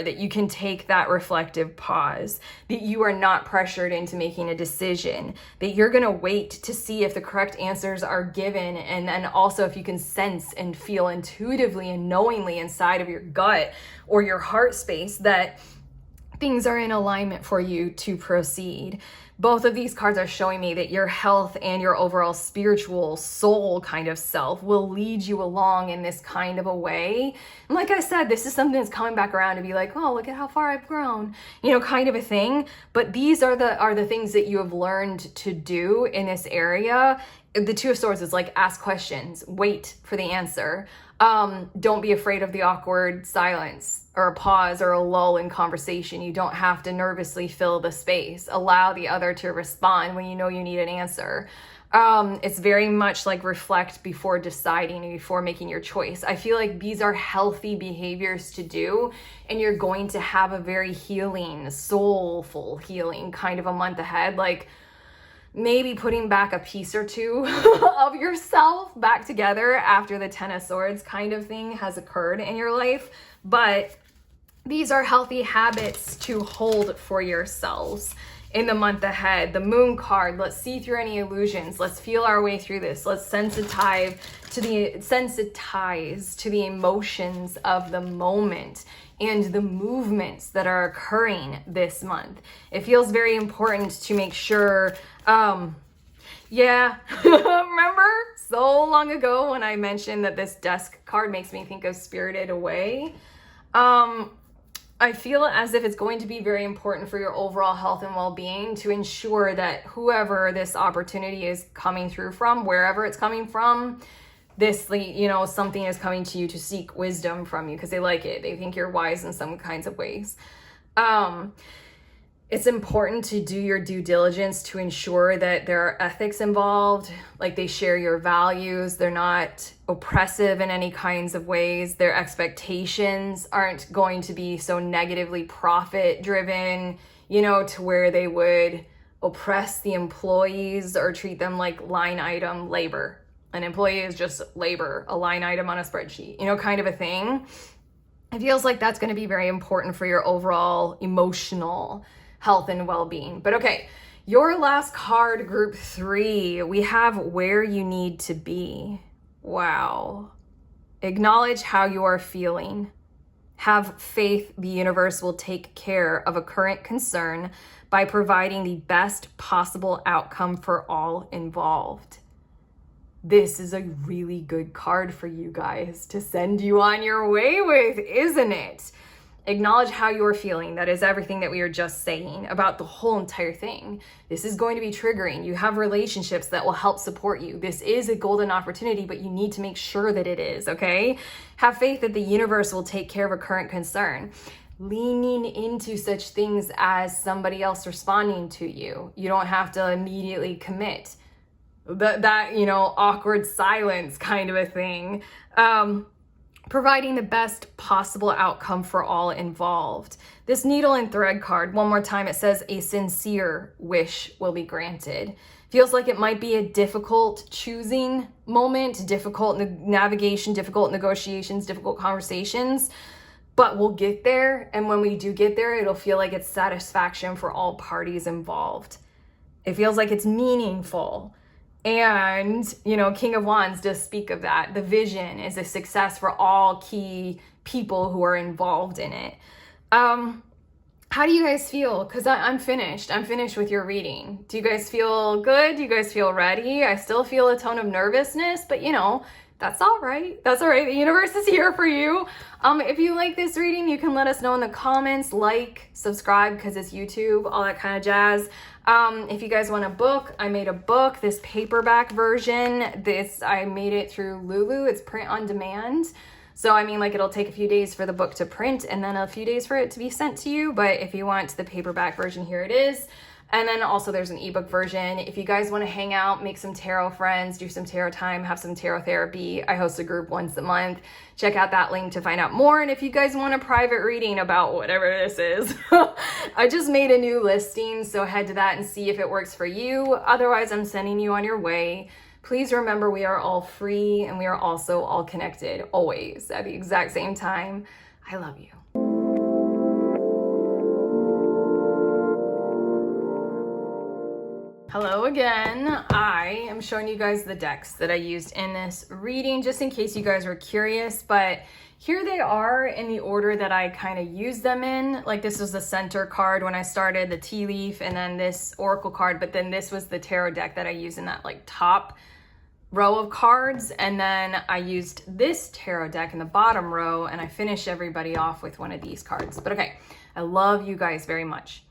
that you can take that reflective pause, that you are not pressured into making a decision, that you're going to wait to see if the correct answers are given, and then also if you can sense and feel intuitively and knowingly inside of your gut or your heart space that things are in alignment for you to proceed. Both of these cards are showing me that your health and your overall spiritual soul kind of self will lead you along in this kind of a way. And like I said, this is something that's coming back around to be like, oh, look at how far I've grown, kind of a thing. But these are the things that you have learned to do in this area. The 2 of Swords is like, ask questions, wait for the answer. Don't be afraid of the awkward silence or a pause or a lull in conversation. You don't have to nervously fill the space. Allow the other to respond when you know you need an answer. It's very much like reflect before deciding and before making your choice. I feel like these are healthy behaviors to do, and you're going to have a very healing, soulful healing kind of a month ahead. Like, maybe putting back a piece or 2 of yourself back together after the 10 of Swords kind of thing has occurred in your life. But these are healthy habits to hold for yourselves in the month ahead. The Moon card, let's see through any illusions. Let's feel our way through this. Let's sensitize to the emotions of the moment and the movements that are occurring this month. It feels very important to make sure, remember so long ago when I mentioned that this Desk card makes me think of Spirited Away? I feel as if it's going to be very important for your overall health and well-being to ensure that whoever this opportunity is coming through from, wherever it's coming from, something is coming to you to seek wisdom from you because they like it. They think you're wise in some kinds of ways. It's important to do your due diligence to ensure that there are ethics involved, like they share your values, they're not oppressive in any kinds of ways, their expectations aren't going to be so negatively profit-driven, to where they would oppress the employees or treat them like line item labor. An employee is just labor, a line item on a spreadsheet, kind of a thing. It feels like that's going to be very important for your overall emotional health and well-being. But okay, your last card, group 3, we have where you need to be. Wow. Acknowledge how you are feeling. Have faith the universe will take care of a current concern by providing the best possible outcome for all involved. This is a really good card for you guys to send you on your way with, isn't it? Acknowledge how you're feeling. That is everything that we were just saying about the whole entire thing. This is going to be triggering. You have relationships that will help support you. This is a golden opportunity, but you need to make sure that it is, okay? Have faith that the universe will take care of a current concern. Leaning into such things as somebody else responding to you. You don't have to immediately commit. That awkward silence kind of a thing. Providing the best possible outcome for all involved. This needle and thread card, one more time, it says a sincere wish will be granted. Feels like it might be a difficult choosing moment, difficult navigation, difficult negotiations, difficult conversations, but we'll get there. And when we do get there, it'll feel like it's satisfaction for all parties involved. It feels like it's meaningful. And, King of Wands does speak of that. The vision is a success for all key people who are involved in it. How do you guys feel? Because I'm finished. I'm finished with your reading. Do you guys feel good? Do you guys feel ready? I still feel a tone of nervousness, but that's all right. That's all right. The universe is here for you. If you like this reading, you can let us know in the comments, like, subscribe, because it's YouTube, all that kind of jazz. If you guys want a book, I made a book, this paperback version. I made it through Lulu. It's print on demand. So, I mean, like, it'll take a few days for the book to print and then a few days for it to be sent to you. But if you want the paperback version, here it is. And then also there's an ebook version. If you guys want to hang out, make some tarot friends, do some tarot time, have some tarot therapy, I host a group once a month. Check out that link to find out more. And if you guys want a private reading about whatever this is, I just made a new listing, so head to that and see if it works for you. Otherwise, I'm sending you on your way. Please remember, we are all free and we are also all connected, always, at the exact same time. I love you. Hello again. I am showing you guys the decks that I used in this reading, just in case you guys were curious, but here they are in the order that I kind of used them in. Like, this was the center card when I started, the tea leaf, and then this oracle card, but then this was the tarot deck that I used in that like top row of cards, and then I used this tarot deck in the bottom row, and I finished everybody off with one of these cards. But okay, I love you guys very much.